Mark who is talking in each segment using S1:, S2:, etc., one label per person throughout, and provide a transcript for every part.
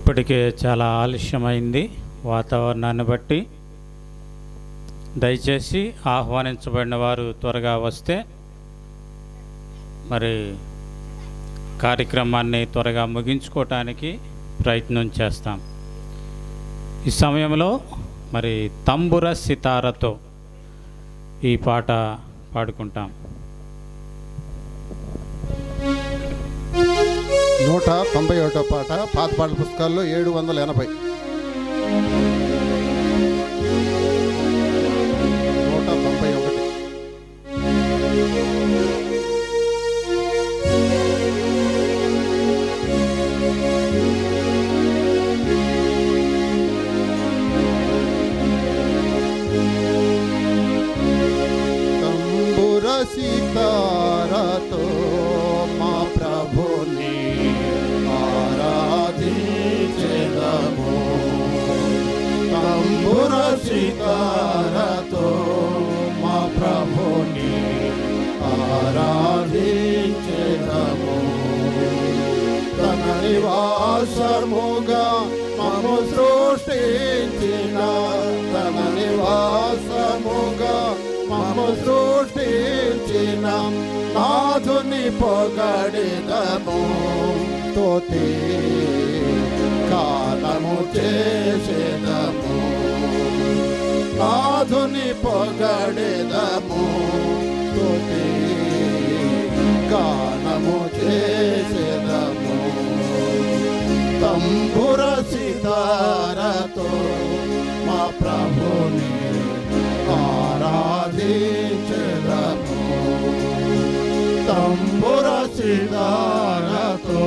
S1: ఇప్పటికే చాలా ఆలస్యమైంది వాతావరణాన్ని బట్టి. దయచేసి ఆహ్వానించబడిన వారు త్వరగా వస్తే మరి కార్యక్రమాన్ని త్వరగా ముగించుకోవటానికి ప్రయత్నం చేస్తాం. ఈ సమయంలో మరి తంబుర సితారతో ఈ పాట పాడుకుంటాం.
S2: 191 పాట, పాత పాటల పుస్తకాల్లో 780. 191. తంబుర సితారతో మా ప్రభుని ఆరాధించెదము. తంబుర సితారతో మా ప్రభుని ఆరాధించెదము. తన నివాసముగా మము సృష్టించిన, తన నివాసముగా మము సృష్టించిన నాథుని పొగడెదము. స్తుతి గానము చేసెదము. నాథుని పొగడెదము. స్తుతి గానము చేసెదము. తంబుర సితారతో మా ప్రభుని ఆరాధించెదము. తంబుర సితారతో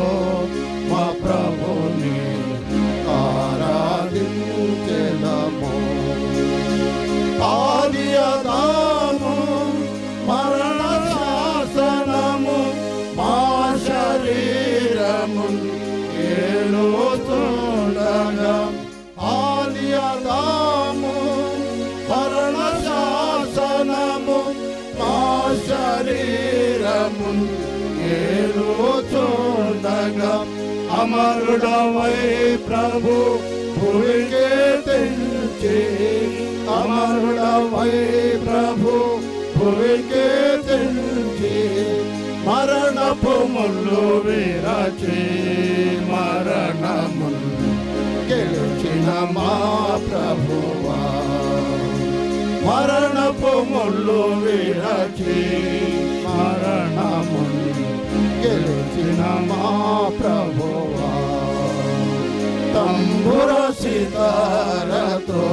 S2: మా ప్రభుని ఆరాధించెదము. ఆది ఆదాము మరణ శాసనము మా శరీరము ఏలుతుండగా, ఆది ఆదాము మరణ శాసనము మా శరీరము ఏలుతుండగా, అమరుడవై ప్రభు భూమికే తెంచి, అమరుడవై ప్రభు భూమికే తెంచి, మరణపు ముళ్ళు విరచి మరణములు గెలిచిన మా ప్రభువా. మరణపు ముళ్ళు విరచి మరణములు గెలిచిన మా ప్రభువా. తంబుర సితారతో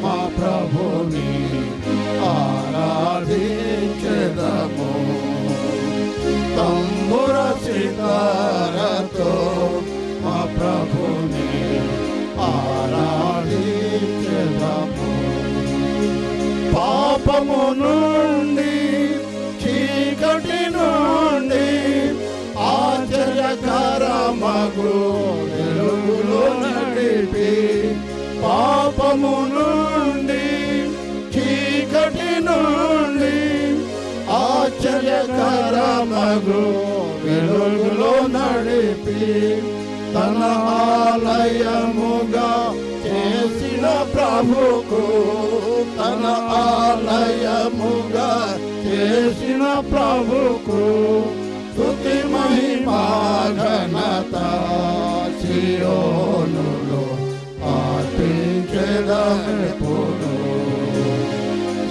S2: మా ప్రభుని ఆరాధించెదము. తంబుర సితారతో మా ప్రభుని ఆరాధించెదము. పాపము నుండి చీకటి నుండి ఆశ్చర్యకరమగు వెలుగులో నడిపి, పాపము నుండి చీకటి నుండి ఆశ్చర్యకరమగు వెలుగులో నడిపి, తన ఆలయముగా చేసిన ప్రభుకు, తన ఆలయముగా చేసిన ప్రభుకు స్తుతి మహిమా ఘనత సియోనులో అర్పించెదమెప్పుడు.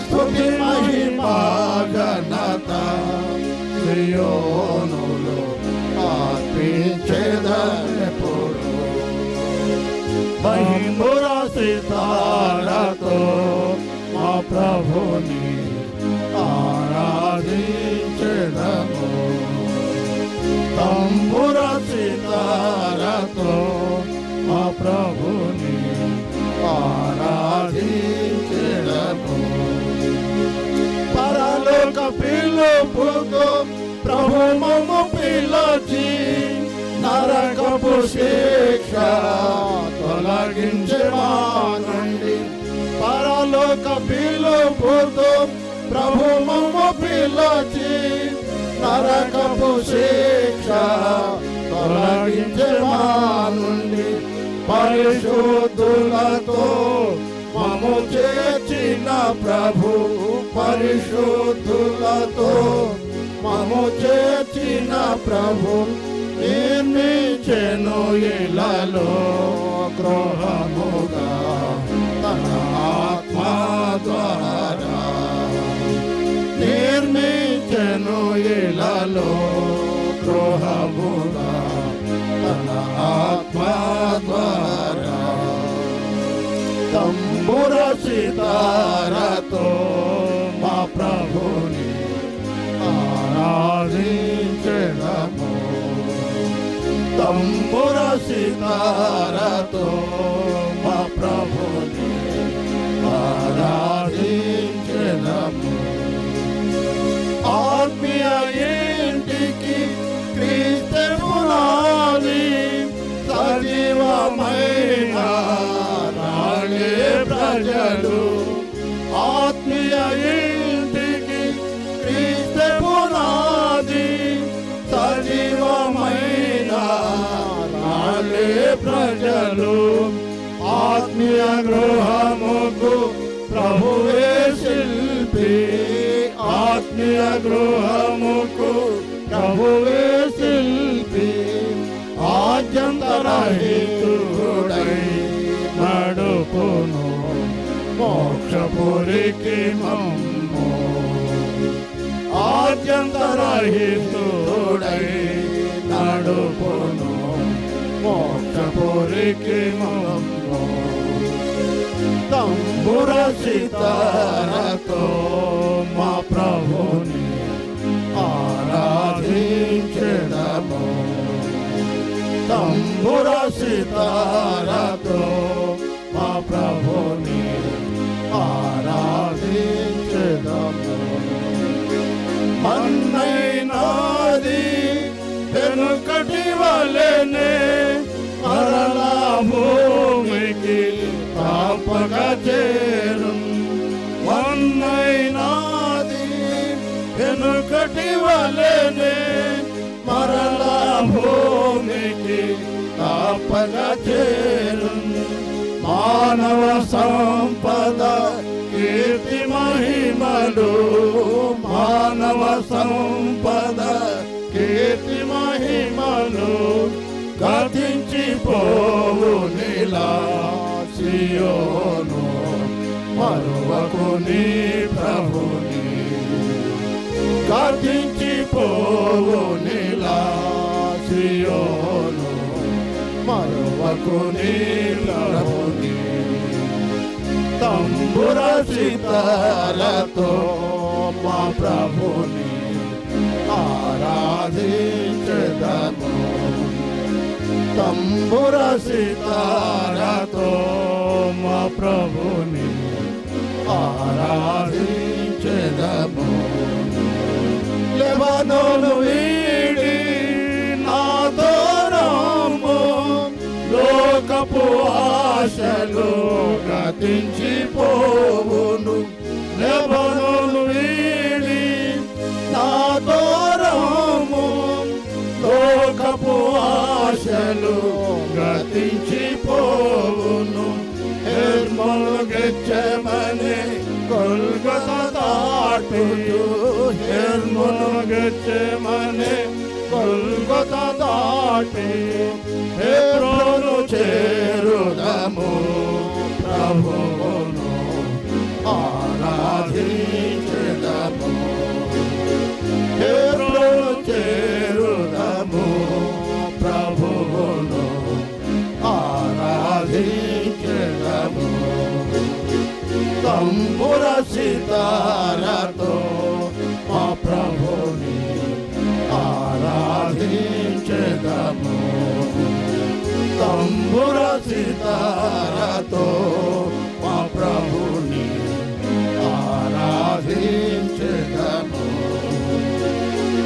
S2: స్తుతి మహిమా ఘనత సియోనులో అర్పించెదమెప్పుడు. తంబుర సితారతో మా ప్రభుని ఆరాధించెదము. తంబుర సితారతో మా ప్రభుని ఆరాధించెదము. పరలోక పిలుపుతో ప్రభు మమ్ము పిలిచి, నరకపు శిక్ష తొలగించే మా నుండి. పరలోక పిలుపుతో ప్రభు మమ్ము పిలిచి, నరకపు శిక్ష తొలగించే మా నుండి.
S3: పరిశుద్ధులతో మము చేర్చిన ప్రభు, పరిశుద్ధులతో మము చేర్చిన ప్రభు, నిర్మించెను ఇలలో గృహముగా తన ఆత్మ ద్వారా, నిర్మించెను ఇలలో గృహముగా తన ఆత్మ ద్వారా. తంబుర సితారతో మా ప్రభుని ఆరాధించెదము, తంబుర సితారతో మా ప్రభుని ఆరాధించెదము. ఆత్మీయ ఇంటికి క్రీస్తు పునాది, సజీవమైన రాళ్ళే ప్రజలు. ఆత్మీయ ఇంటికి క్రీస్తు పునాది, సజీవమైన రాళ్ళే ప్రజలు. ఆత్మీయ గృహముకు ప్రభువే శిల్పి, ఆత్మీయ గృహముకు ప్రభువే శిల్పి. ఆద్యంతరహితుడై నడుపును మోక్షపురికి మమ్ము, ఆద్యంతరహితుడై నడుపును మోక్షపురికి మమ్ము. తంబుర సితారతో మా ప్రభుని ఆరాధించెదము, తంబుర సితారతో మా ప్రభుని ఆరాధించెదము. మన్నైనాది వెనుకటి వలెనే మరలా భూమికి తాపక చేరు. మన్నైనాది వెనుకటి వలెనే మరలా భూమికి తాపక చేరు. మానవ సంపద కీర్తి మహిమలు, మానవ సంపద కీర్తి మహిమలు గతించిపోవు నీలా సియోను, మరువకు నీ ప్రభుని. గతించిపోవు నీలా సియోను, మరువకు నీ ప్రభుని. తంబుర సితారతో మా ప్రభుని ఆరాధించెదము, తంబుర సితారతో మా ప్రభుని ఆరాధించెదము. లెబానోను వీడి నాతో రమ్ము, లోకపు ఆశలు గతించిపోవును. లెబానోను వీడి నాతో రమ్ము, లోకపు ఆశలు గతించిపోవును. హెర్మోను గెచ్చమనే గొల్గొతా దాటుచు, హెర్మోను గెచ్చమనే గొల్గొతా దాటి హెబ్రోను చేరుదము, ప్రభువును ఆరాధించెదము. హెబ్రోను చేరుదము, ప్రభువును ఆరాధించెదము. తంబుర సితారతో మా ప్రభుని ఆరాధించెదము, తంబుర సితారతో మా ప్రభుని ఆరాధించెదము.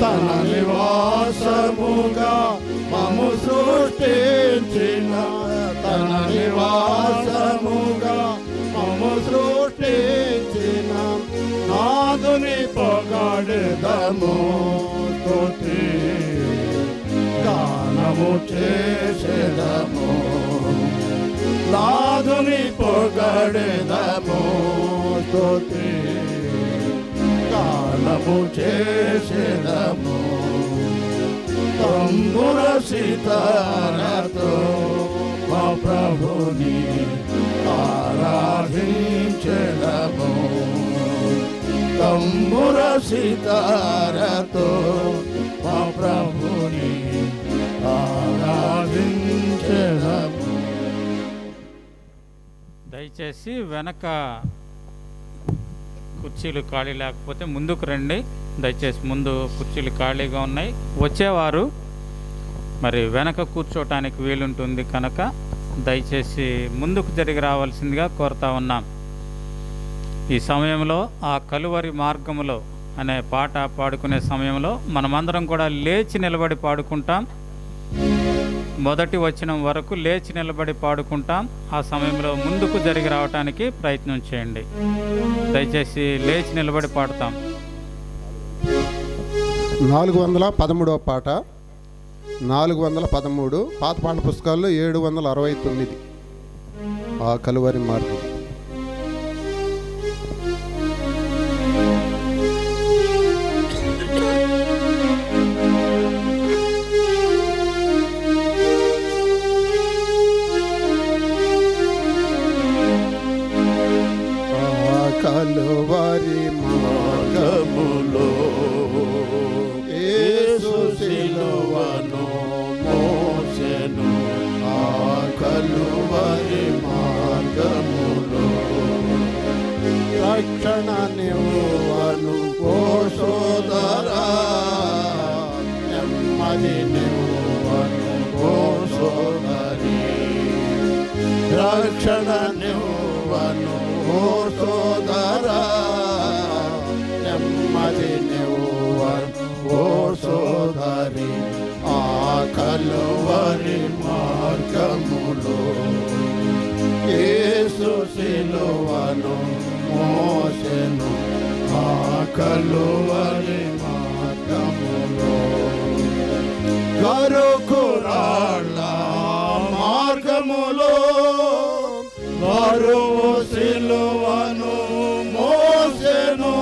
S3: తన నివాసముగా మము సృష్టించిన, తన నివాసముగా మము సృష్టించిన నాదుని పొగడెదము, స్తుతి గానము చేసెదము. నాదుని పొగడెదము స్తుతి గానము చేసెదము తంబుర సితారతో మా ప్రభుని ఆరాధించెదము తంబుర సితారతో మా ప్రభుని ఆరాధించెదము.
S1: దయచేసి వెనక కుర్చీలు ఖాళీ లేకపోతే ముందుకు రండి. దయచేసి ముందు కుర్చీలు ఖాళీగా ఉన్నాయి. వచ్చేవారు మరి వెనక కూర్చోటానికి వీలుంటుంది కనుక దయచేసి ముందుకు జరిగి రావాల్సిందిగా కోరుతా ఉన్నాం. ఈ సమయంలో ఆ కలువరి మార్గములో అనే పాట పాడుకునే సమయంలో మనమందరం కూడా లేచి నిలబడి పాడుకుంటాం. మొదటి వచనం వరకు లేచి నిలబడి పాడుకుంటాం. ఆ సమయంలో ముందుకు జరిగి రావటానికి ప్రయత్నం చేయండి. దయచేసి లేచి నిలబడి పాడుతాం.
S2: 413వ పాట 413 పాత పాటల పుస్తకాల్లో 769 ఆ కలువరి మార్గం. కలువరి
S3: మార్గములో యేసు సిలువను మోసెను ఆ కలువరి మార్గములో రక్షణ నివ్వను ఓ సోదరా నెమ్మది నివ్వను ఓ సోదరి రక్షణ నివ్వను ఓ సోదరా నెమ్మది నివ్వను ఓ సోదరి ఆ కలువరి మార్గములో యేసు సిలువను మోసెను ఆ కలువరి మార్గములో గరుకురాళ్ళ మార్గములో బరువు సిలువను మోసెను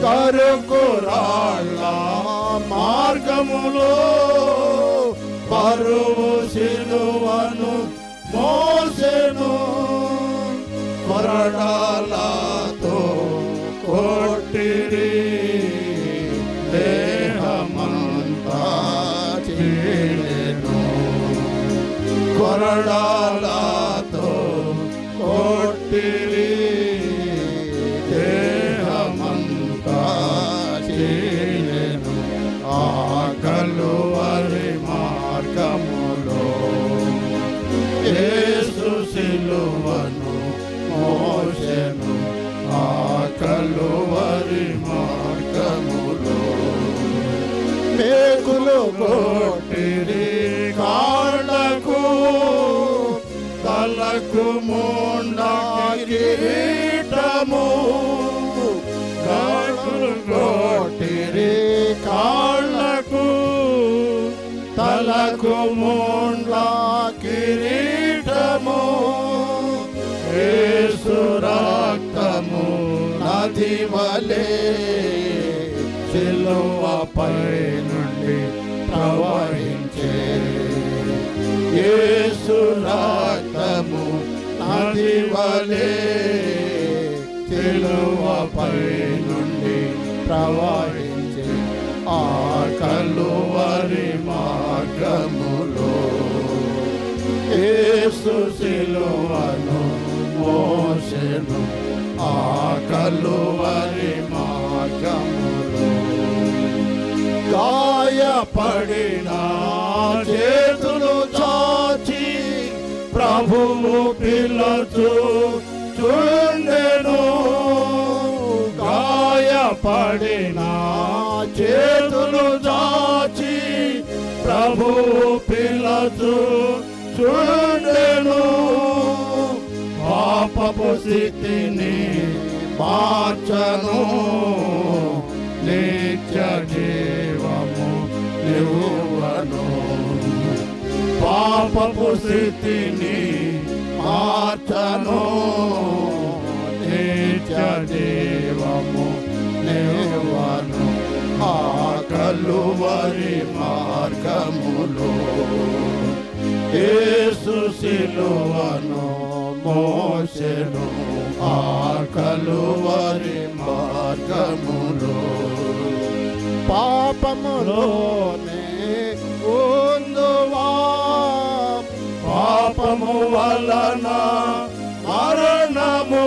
S3: గరుకురాళ్ళ మార్గములో బరువు సిలువను మోసెను కొరడాలతో కొట్టిరి దేహమంతా చీలెను కొరడాలతో కొట్టిరి దేహమంతా చీలెను ఆ కలువరి మార్గములో యేసు సిలువను మోసెను ఆ కలువరి మార్గములో మేకులు కొట్టిరి కాళ్ళకు తలకు ముండా కిరీటము మేకులు కొట్టిరి కాళ్ళకు తలకు ముండా కిరీటము యేసు రక్తము నది వలె సిలువపై నుండి ప్రవహించే యేసు రక్తము నది వలె సిలువపై నుండి ప్రవహించే ఆ కలువరి మార్గములో యేసు సిలువను మోసెను ఆ కలువరి మార్గములో గాయపడిన చేతులు చాచి ప్రభువు పిలుచు చుండెను గాయపడిన చేతులు చాచి ప్రభువు పిలుచు చుండెను పాపపు స్థితిని మార్చను నిత్య జీవము నివ్వను పాపపు స్థితిని మార్చను నిత్య జీవము నివ్వను ఆ కలువరి మార్గములో యేసు సిలువను మోసెను ఆ కలువరి మార్గములో పాపములోనే ఉందువా పాపము వలన మరణము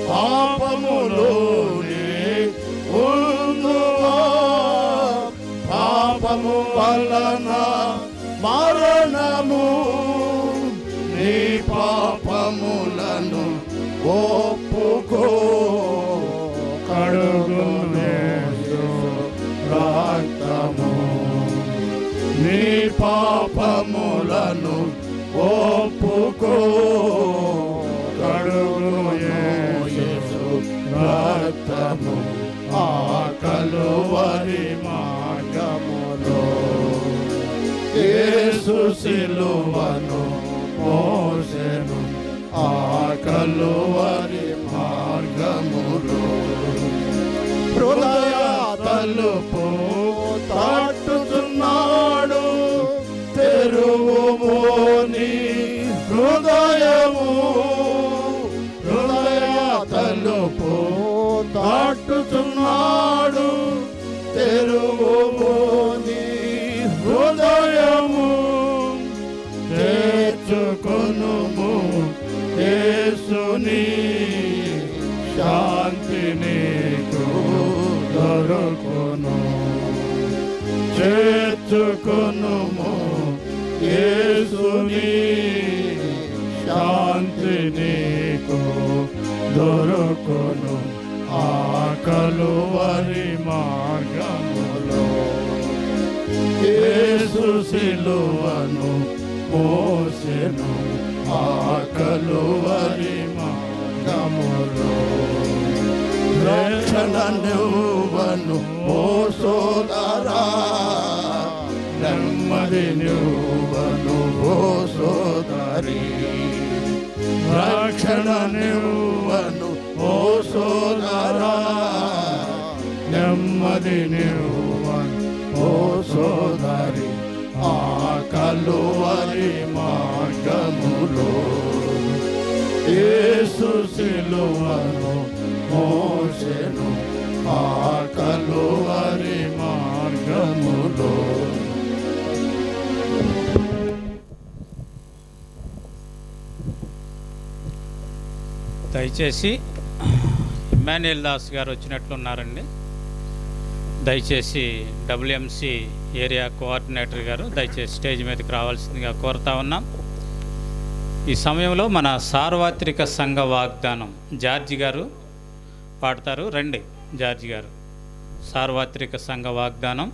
S3: పాపములోనే ఉందువా పాపము వలన మరణము నీ పాపములను ఒప్పుకో కడుగును రక్తము నీ పాపములను ఒప్పుకో కడుగును యేసు రక్తము ఆ కలువరి మార్గములో యేసు సిలువను మోసెను ఆ కలువరి మార్గములో హృదయ తలుపు తట్టుచున్నాడు తెరువుము నీ హృదయము హృదయ తలుపు తట్టుచున్నాడు తెరువుము నీ హృదయము చేర్చుకొనుము యేసుని శాంతి నీకు దొరుకును చేర్చుకొనుము యేసుని శాంతి నీకు దొరుకును ఆ కలువరి మార్గములో యేసు సిలువను మోసెను ఆ కలువరి మార్గములో రక్షణ నువ్వను ఓ సోదరా నెమ్మది నువ్వను ఓ సోదరి రక్షణ నువ్వను ఓ సోదరా నెమ్మది నువ్వను ఓ సోదరి ఆ కలువరి మార్గములో యేసు సిలువను మోసెను ఆ కలువరి మార్గములో
S1: దయచేసి ఇమ్మాన్యుయల్ దాస్ గారు వచ్చినట్లున్నారండి. దయచేసి డబ్ల్యూఎంసీ ఏరియా కోఆర్డినేటర్ గారు దయచేసి స్టేజ్ మీదకి రావాల్సిందిగా కోరుతా ఉన్నాం. ఈ సమయంలో మన సార్వత్రిక సంఘ వాగ్దానం జార్జి గారు పాడతారు. రండి జార్జి గారు. సార్వత్రిక సంఘ వాగ్దానం.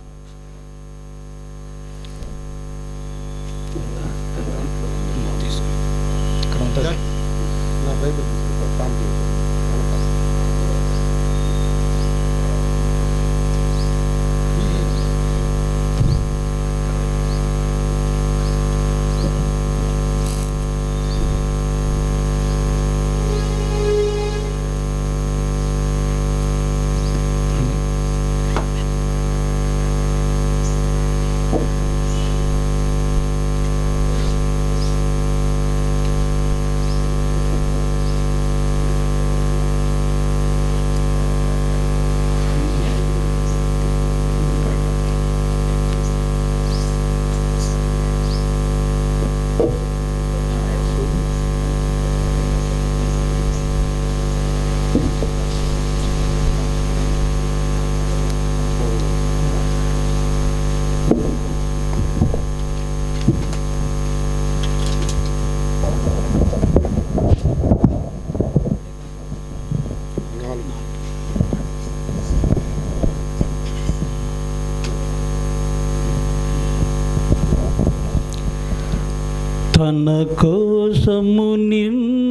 S4: తన కోసము నిర్ణయించుకుని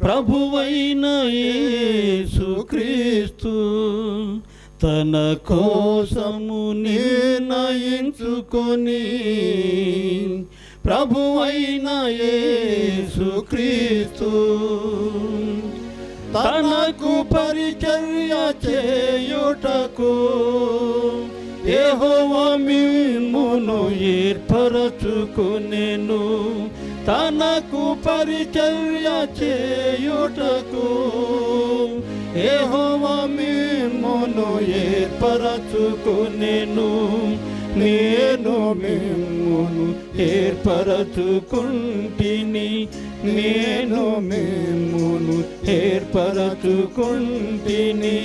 S4: ప్రభువైన యేసుక్రీస్తు తన కోసము నిర్ణయించుకొని ప్రభువైన యేసుక్రీస్తు తనకు పరిచర్య చేయుటకు యెహోవా మిమ్మును ఏర్పరచుకొనెను. తనకు పరిచర్య చేయుటకు యెహోవా మిమ్మును ఏర్పరచుకొనెను. నేను మిమ్మును ఏర్పరచుకుంటిని, నేను మిమ్మును ఏర్పరచుకుంటిని.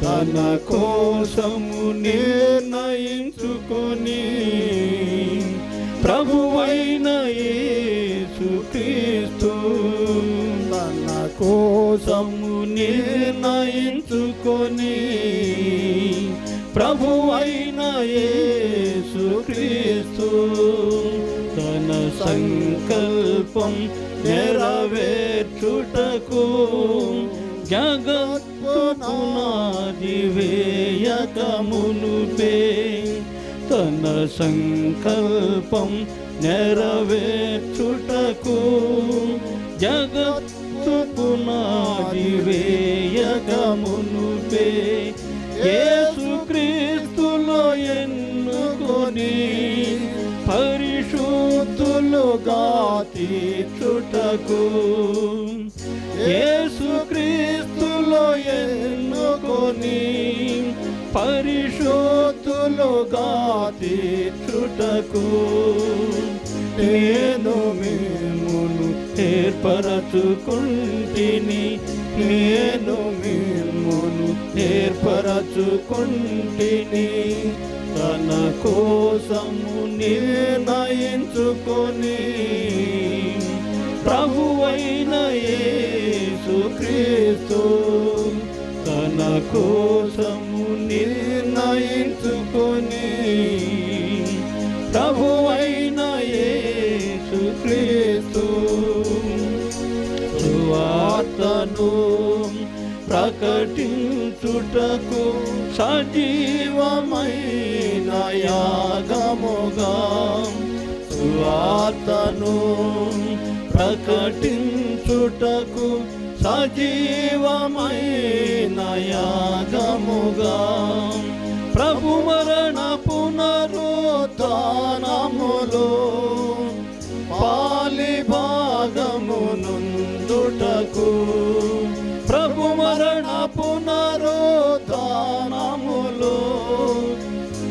S4: తన కోసము నిర్ణయించుకొని ప్రభువైన యేసుక్రీస్తు తన కోసము నిర్ణయించుకొని ప్రభువైన యేసుక్రీస్తు తన సంకల్పం నెరవేర్చుటకు జగత్పునాది వేయకమునుపే తన సంకల్పం నెరవేర్చుటకు జగత్పునాది వేయకమునుపే యేసుక్రీస్తులో ఎన్నుకొని పరిశుద్ధులుగా తీర్చుటకు యేసుక్రీస్తులో ఎన్నుకొని పరిశుద్ధులుగా తీర్చుటకు నేను మిమ్మును ఏర్పరచుకుంటిని, నేను మిమ్మును ఏర్పరచుకుంటిని. తన కోసము నిర్ణయించుకొని ప్రభువైన యేసుక్రీస్తు తన కోసము నిర్ణయించుకొని ప్రభువైన యేసుక్రీస్తు సువార్తను ప్రకటించుటకు సజీవమైన యాగముగా సువార్తను ప్రకటించుటకు సజీవమైన యాగముగా ప్రభు మరణ పునరుత్థానములో పాలి భాగమునందుటకు ప్రభు మరణ పునరుత్థానములో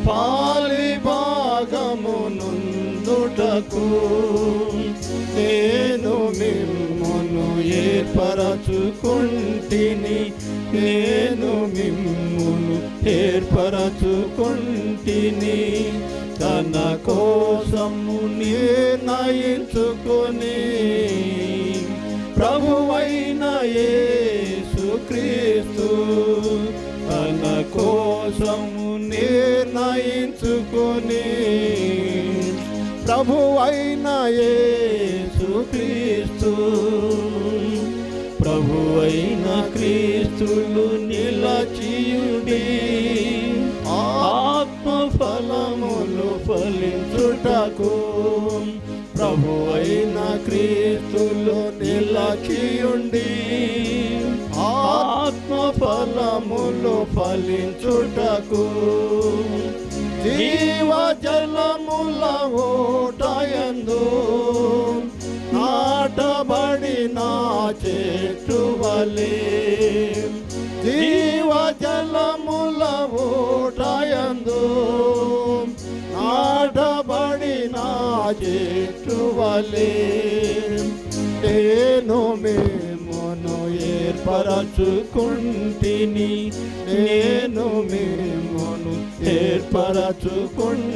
S4: పాలి భాగమునందుటకు నేను మిమ్మును ఏర్పరచుకుంటిని, నేను మిమ్మును ఏర్పరచుకుంటిని. తన కోసము నిర్ణయించుకొని ప్రభువైన యేసుక్రీస్తు తన కోసము నిర్ణయించుకొని ప్రభువైన యేసుక్రీస్తు ప్రభువైన క్రీస్తులు నిలచియుడి ఆత్మ ఫలములు ఫలించుటకు ప్రభువైన క్రీస్తులు నిలచియుండి ఆత్మ ఫలములు ఫలించుటకు జీవ జలముల ఓటయందు నాటబడిన చెట్టు వలె జీవ జలముల ఓటయందు నాటబడిన చెట్టు వలె నేను మిమ్మును ఏర్పరచుకుంటిని, నేను మిమ్మును ఏర్పరచుకుంటిని.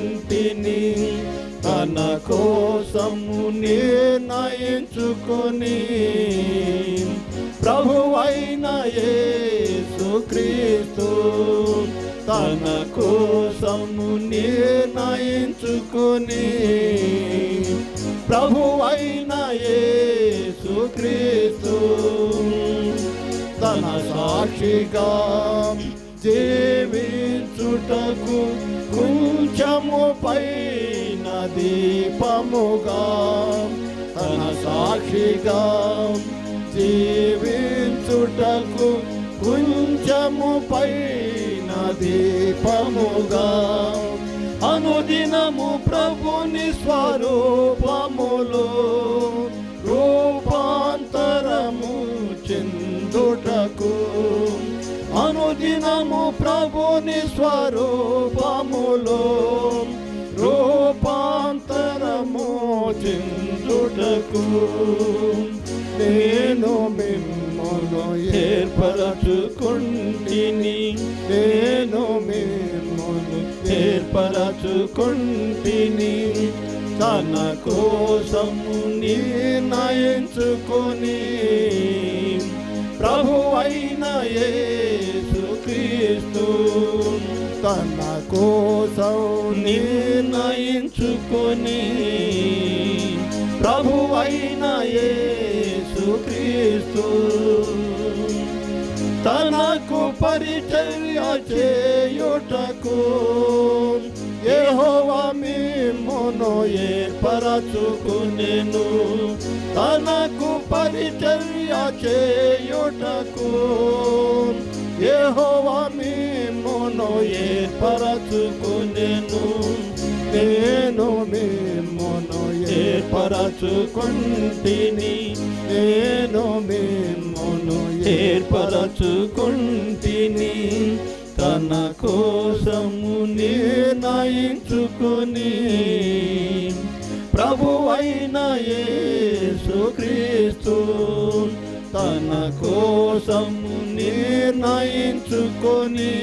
S4: తన కోసము నిర్ణయించుకొని ప్రభువైన యేసుక్రీస్తు తన కోసము నిర్ణయించుకొని ప్రభువైన యేసుక్రీస్తు తన సాక్షిగా జీవించు జీవించుటకు కొంచెము పైన దీపముగా తన సాక్షిగా జీవించుటకు కొంచెము పైన దీపముగా అనుదినము ప్రభుని స్వరూపములో రూపాంతరము చెందుటకు అనుదినము ప్రభుని స్వరూపములో రూపాంతరము చెందుటకు నేను మిమ్మును ఏర్పరచుకుంటిని నేను మిమ్మును ఏర్పరచుకుంటిని తన కోసము నిర్ణయించుకొని ప్రభువైన యేసుక్రీస్తు తన కోసం నిర్ణయించుకొని ప్రభువైన యేసుక్రీస్తు తనకు పరిచర్య చేయుటకు యెహోవా మిమ్మును ఏర్పరచుకొనెను తనకు పరిచర్య చేయుటకు యెహోవా మిమ్మును ఏర్పరచుకొనెను నేను మిమ్మును ఏర్పరచుకొంటిని నేను మిమ్మును ఏర్పరచుకొంటిని తన కోసము నిర్ణయించుకొని ప్రభువైన యేసుక్రీస్తు తన కోసము నిర్ణయించుకొని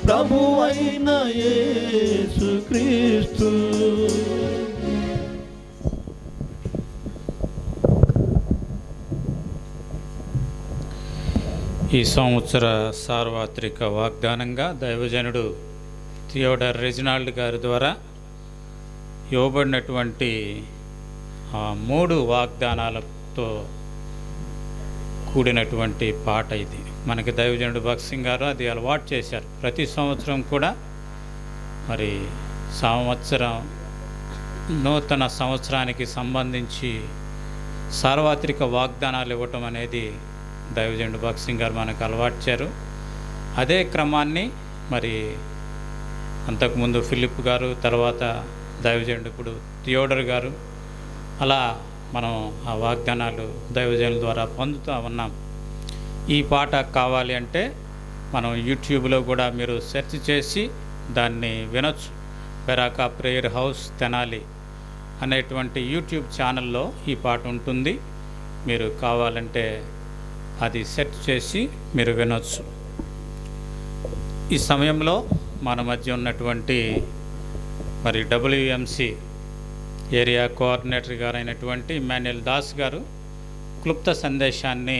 S4: ప్రభువైన యేసుక్రీస్తు.
S1: ఈ సంవత్సర సార్వత్రిక వాగ్దానంగా దైవజనుడు థియోడర్ రెజినాల్డ్ గారి ద్వారా ఇవ్వబడినటువంటి 3 వాగ్దానాలతో కూడినటువంటి పాట ఇది. మనకి దైవజనుడు భక్సింగ్ గారు అది అలవాటు చేశారు. ప్రతి సంవత్సరం కూడా మరి నూతన సంవత్సరానికి సంబంధించి సార్వత్రిక వాగ్దానాలు ఇవ్వటం అనేది దైవజనుడు భక్సింగ్ గారు మనకు అలవాట్చారు. అదే క్రమాన్ని మరి అంతకుముందు ఫిలిప్ గారు, తర్వాత దైవజనుడు ఇప్పుడు థియోడర్ గారు, అలా మనం ఆ వాగ్దానాలు దైవజనుల ద్వారా పొందుతూ ఉన్నాం. ఈ పాట కావాలి అంటే మనం యూట్యూబ్లో కూడా మీరు సెర్చ్ చేసి దాన్ని వినొచ్చు. బెరాకా ప్రేయర్ హౌస్ తెనాలి అనేటువంటి యూట్యూబ్ ఛానల్లో ఈ పాట ఉంటుంది. మీరు కావాలంటే అది సెర్చ్ చేసి మీరు వినొచ్చు. ఈ సమయంలో మన మధ్య ఉన్నటువంటి మరి WMC ఏరియా కోఆర్డినేటర్ గారు అయినటువంటి ఇమ్మాన్యుయల్ దాస్ గారు క్లుప్త సందేశాన్ని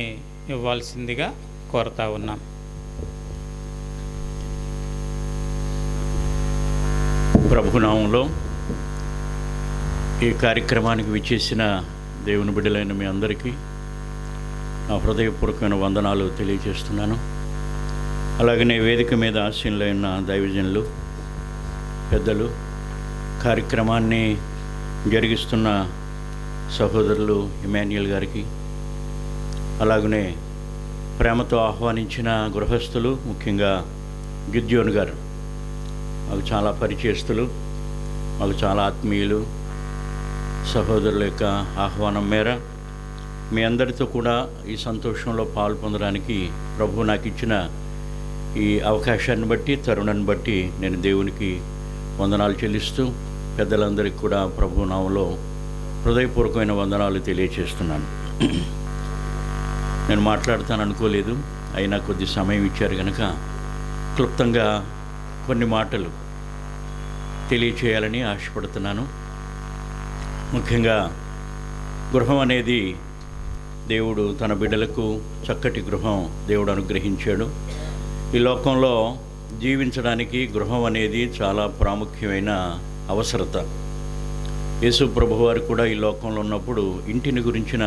S1: ఇవ్వాల్సిందిగా కోరుతా ఉన్నాం.
S5: ప్రభునామంలో ఈ కార్యక్రమానికి విచ్చేసిన దేవుని బిడ్డలైన మీ అందరికీ నా హృదయపూర్వకమైన వందనాలు తెలియజేస్తున్నాను. అలాగనే వేదిక మీద ఆసీనులైన దైవజనులు, పెద్దలు, కార్యక్రమాన్ని జరిగిస్తున్న సహోదరులు ఇమ్మాన్యుయల్ గారికి, అలాగనే ప్రేమతో ఆహ్వానించిన గృహస్థులు, ముఖ్యంగా గిద్యోన్ గారు మాకు చాలా పరిచయస్తులు, మాకు చాలా ఆత్మీయులు. సహోదరుల యొక్క ఆహ్వానం మేర మీ అందరితో కూడా ఈ సంతోషంలో పాలు పొందడానికి ప్రభువు నాకు ఇచ్చిన ఈ అవకాశాన్ని బట్టి, తరుణాన్ని బట్టి నేను దేవునికి వందనాలు చెల్లిస్తూ పెద్దలందరికీ కూడా ప్రభు నామములో హృదయపూర్వకమైన వందనాలు తెలియచేస్తున్నాను. నేను మాట్లాడతాను అనుకోలేదు, అయినా కొద్ది సమయం ఇచ్చారు కనుక క్లుప్తంగా కొన్ని మాటలు తెలియచేయాలని ఆశపడుతున్నాను. ముఖ్యంగా గృహం అనేది దేవుడు తన బిడ్డలకు చక్కటి గృహం దేవుడు అనుగ్రహించాడు. ఈ లోకంలో జీవించడానికి గృహం అనేది చాలా ప్రాముఖ్యమైన అవసరత. యేసు ప్రభువారు కూడా ఈ లోకంలో ఉన్నప్పుడు ఇంటిని గురించిన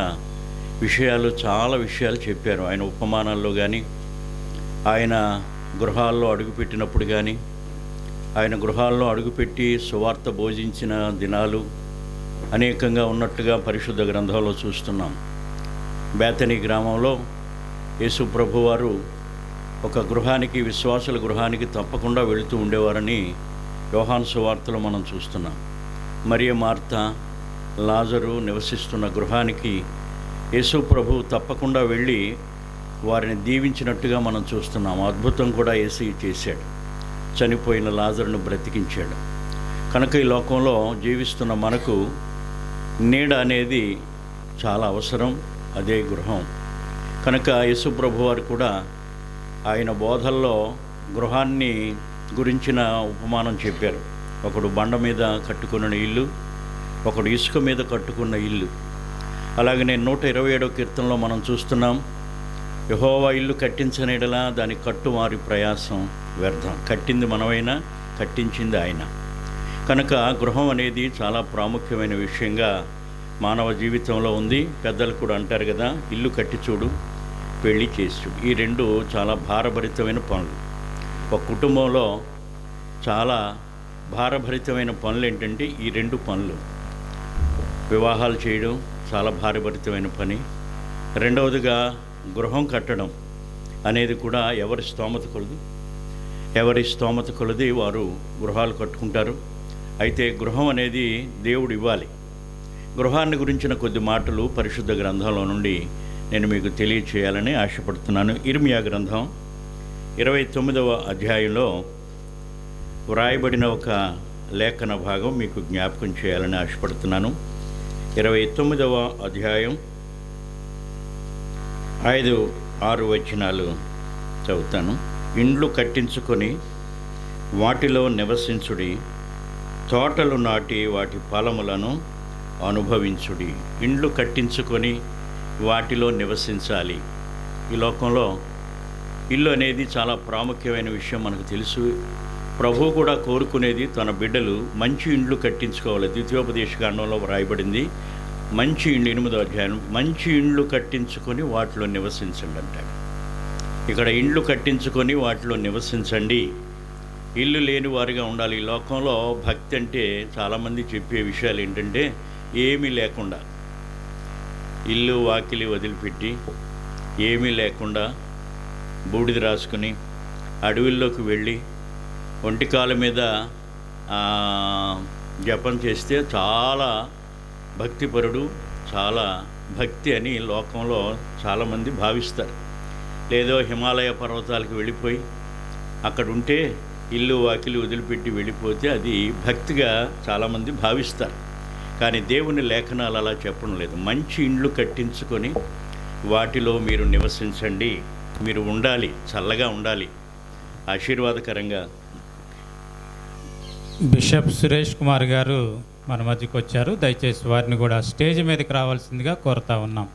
S5: చాలా విషయాలు చెప్పారు. ఆయన ఉపమానాల్లో కానీ, ఆయన గృహాల్లో అడుగుపెట్టినప్పుడు కానీ, ఆయన గృహాల్లో అడుగుపెట్టి సువార్త బోధించిన దినాలు అనేకంగా ఉన్నట్టుగా పరిశుద్ధ గ్రంథంలో చూస్తున్నాం. బేతనీ గ్రామంలో యేసు ప్రభువారు ఒక గృహానికి, విశ్వాసుల గృహానికి తప్పకుండా వెళుతూ ఉండేవారని యోహాను సువార్తలో మనం చూస్తున్నాం. మరియ, మార్తా, లాజరు నివసిస్తున్న గృహానికి యేసు ప్రభు తప్పకుండా వెళ్ళి వారిని దీవించినట్టుగా మనం చూస్తున్నాం. అద్భుతం కూడా యేసు చేశాడు. చనిపోయిన లాజరును బ్రతికించాడు. కనుక ఈ లోకంలో జీవిస్తున్న మనకు నీడ అనేది చాలా అవసరం. అదే గృహం. కనుక యేసు ప్రభు వారు కూడా ఆయన బోధల్లో గృహాన్ని గురించిన ఉపమానం చెప్పారు. ఒకడు బండ మీద కట్టుకున్న ఇల్లు, ఒకడు ఇసుక మీద కట్టుకున్న ఇల్లు. అలాగనే 127వ కీర్తనలో మనం చూస్తున్నాం, యెహోవా ఇల్లు కట్టించనేడలా దాని కట్టువారి ప్రయాసం వ్యర్థం. కట్టింది మనమైనా, కట్టించింది ఆయన. కనుక గృహం అనేది చాలా ప్రాముఖ్యమైన విషయంగా మానవ జీవితంలో ఉంది. పెద్దలు కూడా అంటారు కదా, ఇల్లు కట్టి చూడు, పెళ్లి చేసి చూడు. ఈ రెండు చాలా భారభరితమైన పనులు. ఒక కుటుంబంలో చాలా భారభరితమైన పనులు ఏంటంటే ఈ రెండు పనులు. వివాహాలు చేయడం చాలా భారభరితమైన పని. రెండవదిగా గృహం కట్టడం అనేది కూడా ఎవరి స్తోమత కొలది వారు గృహాలు కట్టుకుంటారు. అయితే గృహం అనేది దేవుడు ఇవ్వాలి. గృహాన్ని గురించిన కొద్ది మాటలు పరిశుద్ధ గ్రంథంలో నుండి నేను మీకు తెలియచేయాలని ఆశపడుతున్నాను. ఇర్మియా గ్రంథం 29వ అధ్యాయంలో వ్రాయబడిన ఒక లేఖన భాగం మీకు జ్ఞాపకం చేయాలని ఆశపడుతున్నాను. 29వ అధ్యాయం 5-6 వచనాలు చదువుతాను. ఇండ్లు కట్టించుకొని వాటిలో నివసించుడి, తోటలు నాటి వాటి ఫలములను అనుభవించుడి. ఇండ్లు కట్టించుకొని వాటిలో నివసించాలి. ఈ లోకంలో ఇల్లు అనేది చాలా ప్రాముఖ్యమైన విషయం మనకు తెలుసు. ప్రభువు కూడా కోరుకునేది తన బిడ్డలు మంచి ఇండ్లు కట్టించుకోవాలి. ద్వితీయోపదేశకాండంలో వ్రాయబడింది, మంచి ఇండ్లు 8వ అధ్యాయం, మంచి ఇండ్లు కట్టించుకొని వాటిలో నివసించండి అంటాడు. ఇక్కడ ఇండ్లు కట్టించుకొని వాటిలో నివసించండి. ఇల్లు లేని వారిగా ఉండాలి. ఈ లోకంలో భక్తి అంటే చాలామంది చెప్పే విషయాలు ఏంటంటే, ఏమీ లేకుండా, ఇల్లు వాకిలి వదిలిపెట్టి ఏమీ లేకుండా బూడిద రాసుకుని అడవుల్లోకి వెళ్ళి ఒంటికాల మీద జపం చేస్తే చాలా భక్తిపరుడు, చాలా భక్తి అని లోకంలో చాలామంది భావిస్తారు. లేదో హిమాలయ పర్వతాలకు వెళ్ళిపోయి అక్కడ ఉంటే, ఇల్లు వాకిలి వదిలిపెట్టి వెళ్ళిపోతే అది భక్తిగా చాలామంది భావిస్తారు. కానీ దేవుని లేఖనాలు అలా చెప్పడం లేదు. మంచి ఇండ్లు కట్టించుకొని వాటిలో మీరు నివసించండి. మీరు ఉండాలి, చల్లగా ఉండాలి, ఆశీర్వాదకరంగా.
S1: బిషప్ సురేష్ కుమార్ గారు మన మధ్యకు వచ్చారు. దయచేసి వారిని కూడా స్టేజ్ మీదకి రావాల్సిందిగా కోరుతా ఉన్నాం.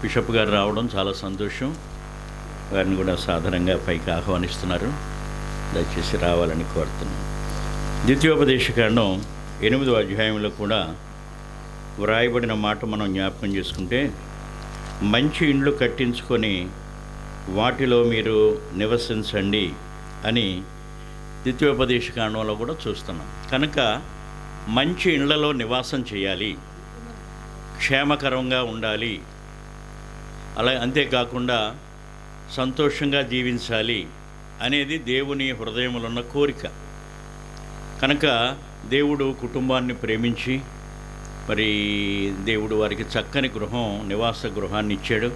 S5: బిషప్ గారు రావడం చాలా సంతోషం. వారిని కూడా సాధారణంగా పైకి ఆహ్వానిస్తున్నారు. దయచేసి రావాలని కోరుతున్నాను. ద్వితీయోపదేశకాండం 8వ అధ్యాయంలో కూడా వ్రాయబడిన మాట మనం జ్ఞాపకం చేసుకుంటే, మంచి ఇండ్లు కట్టించుకొని వాటిలో మీరు నివసించండి అని ద్వితీయోపదేశకాండంలో కూడా చూస్తున్నాం. కనుక మంచి ఇండ్లలో నివాసం చేయాలి, క్షేమకరంగా ఉండాలి, అలా అంతేకాకుండా సంతోషంగా జీవించాలి అనేది దేవుని హృదయంలో ఉన్న కోరిక. కనుక దేవుడు కుటుంబాన్ని ప్రేమించి మరి దేవుడు వారికి చక్కని గృహం, నివాస గృహాన్ని ఇచ్చాడు.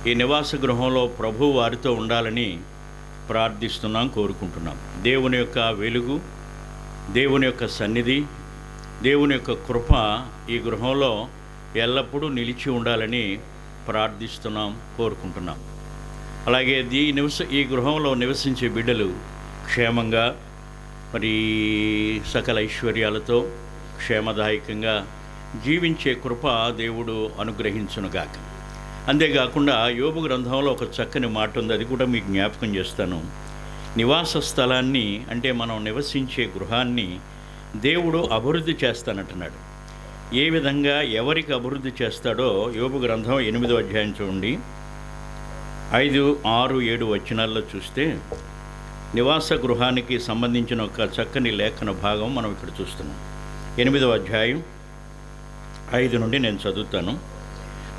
S5: ఈ నివాస గృహంలో ప్రభు వారితో ఉండాలని ప్రార్థిస్తున్నాం, కోరుకుంటున్నాం. దేవుని యొక్క వెలుగు, దేవుని యొక్క సన్నిధి, దేవుని యొక్క కృప ఈ గృహంలో ఎల్లప్పుడూ నిలిచి ఉండాలని ప్రార్థిస్తున్నాం, కోరుకుంటున్నాం. అలాగే ఈ గృహంలో నివసించే బిడ్డలు క్షేమంగా మరి సకల ఐశ్వర్యాలతో క్షేమదాయకంగా జీవించే కృప దేవుడు అనుగ్రహించునుగాక. అంతేకాకుండా యోబు గ్రంథంలో ఒక చక్కని మాట ఉంది, అది కూడా మీకు జ్ఞాపకం చేస్తాను. నివాస స్థలాన్ని అంటే మనం నివసించే గృహాన్ని దేవుడు అభివృద్ధి చేస్తానంటున్నాడు. ఏ విధంగా ఎవరికి అభివృద్ధి చేస్తాడో యోబు గ్రంథం 8వ అధ్యాయం చూడండి. 5, 6, 7 వచనాల్లో చూస్తే నివాస గృహానికి సంబంధించిన ఒక చక్కని లేఖన భాగం మనం ఇక్కడ చూస్తున్నాం. 8వ అధ్యాయం 5 నుండి నేను చదువుతాను.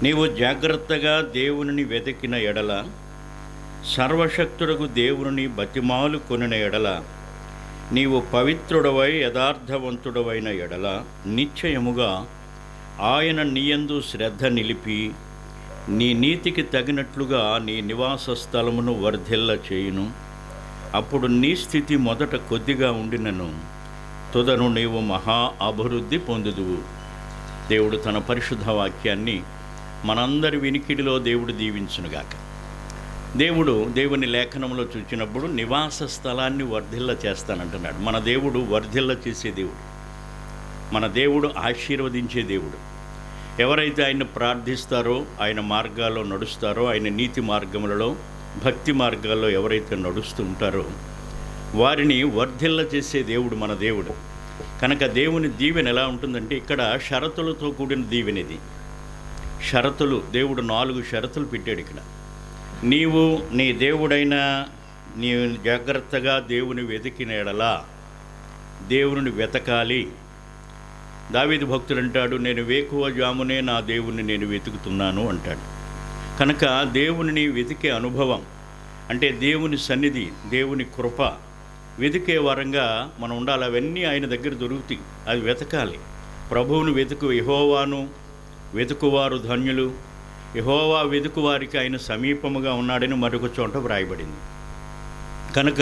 S5: నీవు జాగ్రత్తగా దేవునిని వెతికిన ఎడల, సర్వశక్తుడకు దేవుని బతిమాలు కొనిన ఎడల, నీవు పవిత్రుడవై యథార్థవంతుడవైన ఎడల, నిశ్చయముగా ఆయన నీయందు శ్రద్ధ నిలిపి నీ నీతికి తగినట్లుగా నీ నివాస స్థలమును వర్ధిల్ల చేయును. అప్పుడు నీ స్థితి మొదట కొద్దిగా ఉండినను తుదను నీవు మహా అభివృద్ధి పొందుదువు. దేవుడు తన పరిశుద్ధ వాక్యాన్ని మనందరి వినికిడిలో దేవుడు దీవించునుగాక. దేవుని లేఖనంలో చూసినప్పుడు నివాస స్థలాన్ని వర్ధిల్ల చేస్తానంటున్నాడు. మన దేవుడు వర్ధిల్ల చేసే దేవుడు, మన దేవుడు ఆశీర్వదించే దేవుడు. ఎవరైతే ఆయన్ని ప్రార్థిస్తారో, ఆయన మార్గాల్లో నడుస్తారో, ఆయన నీతి మార్గములలో, భక్తి మార్గాల్లో ఎవరైతే నడుస్తూ ఉంటారో వారిని వర్ధిల్ల చేసే దేవుడు మన దేవుడు. కనుక దేవుని దీవెన ఎలా ఉంటుందంటే, ఇక్కడ షరతులతో కూడిన దీవెన ఇది. షరతులు, దేవుడు 4 షరతులు పెట్టాడు ఇక్కడ. నీవు నీ దేవుడైన నీవు జాగ్రత్తగా దేవుని వెతికిన ఎడలా, దేవుని వెతకాలి. దావీదు భక్తుడు అంటాడు, నేను వేకువజామునే నా దేవుణ్ణి నేను వెతుకుతున్నాను అంటాడు. కనుక దేవునిని వెతికే అనుభవం అంటే దేవుని సన్నిధి, దేవుని కృప వెతికే వరంగా మనం ఉండాలి. అవన్నీ ఆయన దగ్గర దొరుకుతాయి, అది వెతకాలి. ప్రభువును యెహోవాను వెతుకువారు ధన్యులు, యెహోవా వెతుకువారికి ఆయన సమీపముగా ఉన్నాడని మరొక చోట వ్రాయబడింది. కనుక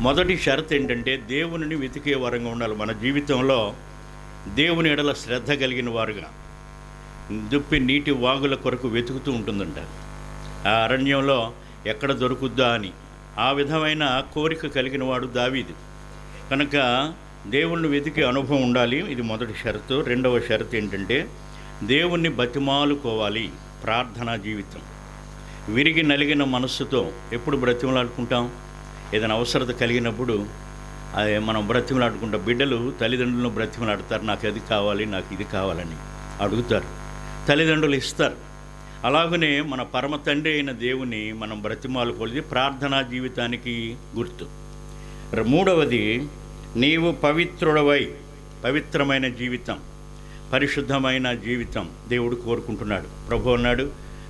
S5: మొదటి షరతు ఏంటంటే దేవునిని వెతికే వరంగా ఉండాలి. మన జీవితంలో దేవుని ఎడల శ్రద్ధ కలిగిన వారుగా, దుప్పి నీటి వాగుల కొరకు వెతుకుతూ ఉంటుందంట. ఆ అరణ్యంలో ఎక్కడ దొరుకుద్దా అని ఆ విధమైన కోరిక కలిగిన వాడు దావీదు. కనుక దేవుణ్ణి వెతికే అనుభవం ఉండాలి, ఇది మొదటి షరతు. రెండవ షరతు ఏంటంటే దేవుణ్ణి బతిమాలుకోవాలి. ప్రార్థనా జీవితం. విరిగి నలిగిన మనస్సుతో ఎప్పుడు బ్రతిమలాడుకుంటాం? ఏదైనా అవసరత కలిగినప్పుడు అదే మనం బ్రతిమలాడుకుంటాం. బిడ్డలు తల్లిదండ్రులను బ్రతిమలాడతారు, నాకు అది కావాలి, నాకు ఇది కావాలని అడుగుతారు, తల్లిదండ్రులు ఇస్తారు. అలాగనే మన పరమ తండ్రి అయిన దేవుని మనం బ్రతిమాలుకోలేదు. ప్రార్థనా జీవితానికి గుర్తు. మూడవది, నీవు పవిత్రుడవై, పవిత్రమైన జీవితం, పరిశుద్ధమైన జీవితం దేవుడు కోరుకుంటున్నాడు. ప్రభు అన్నాడు,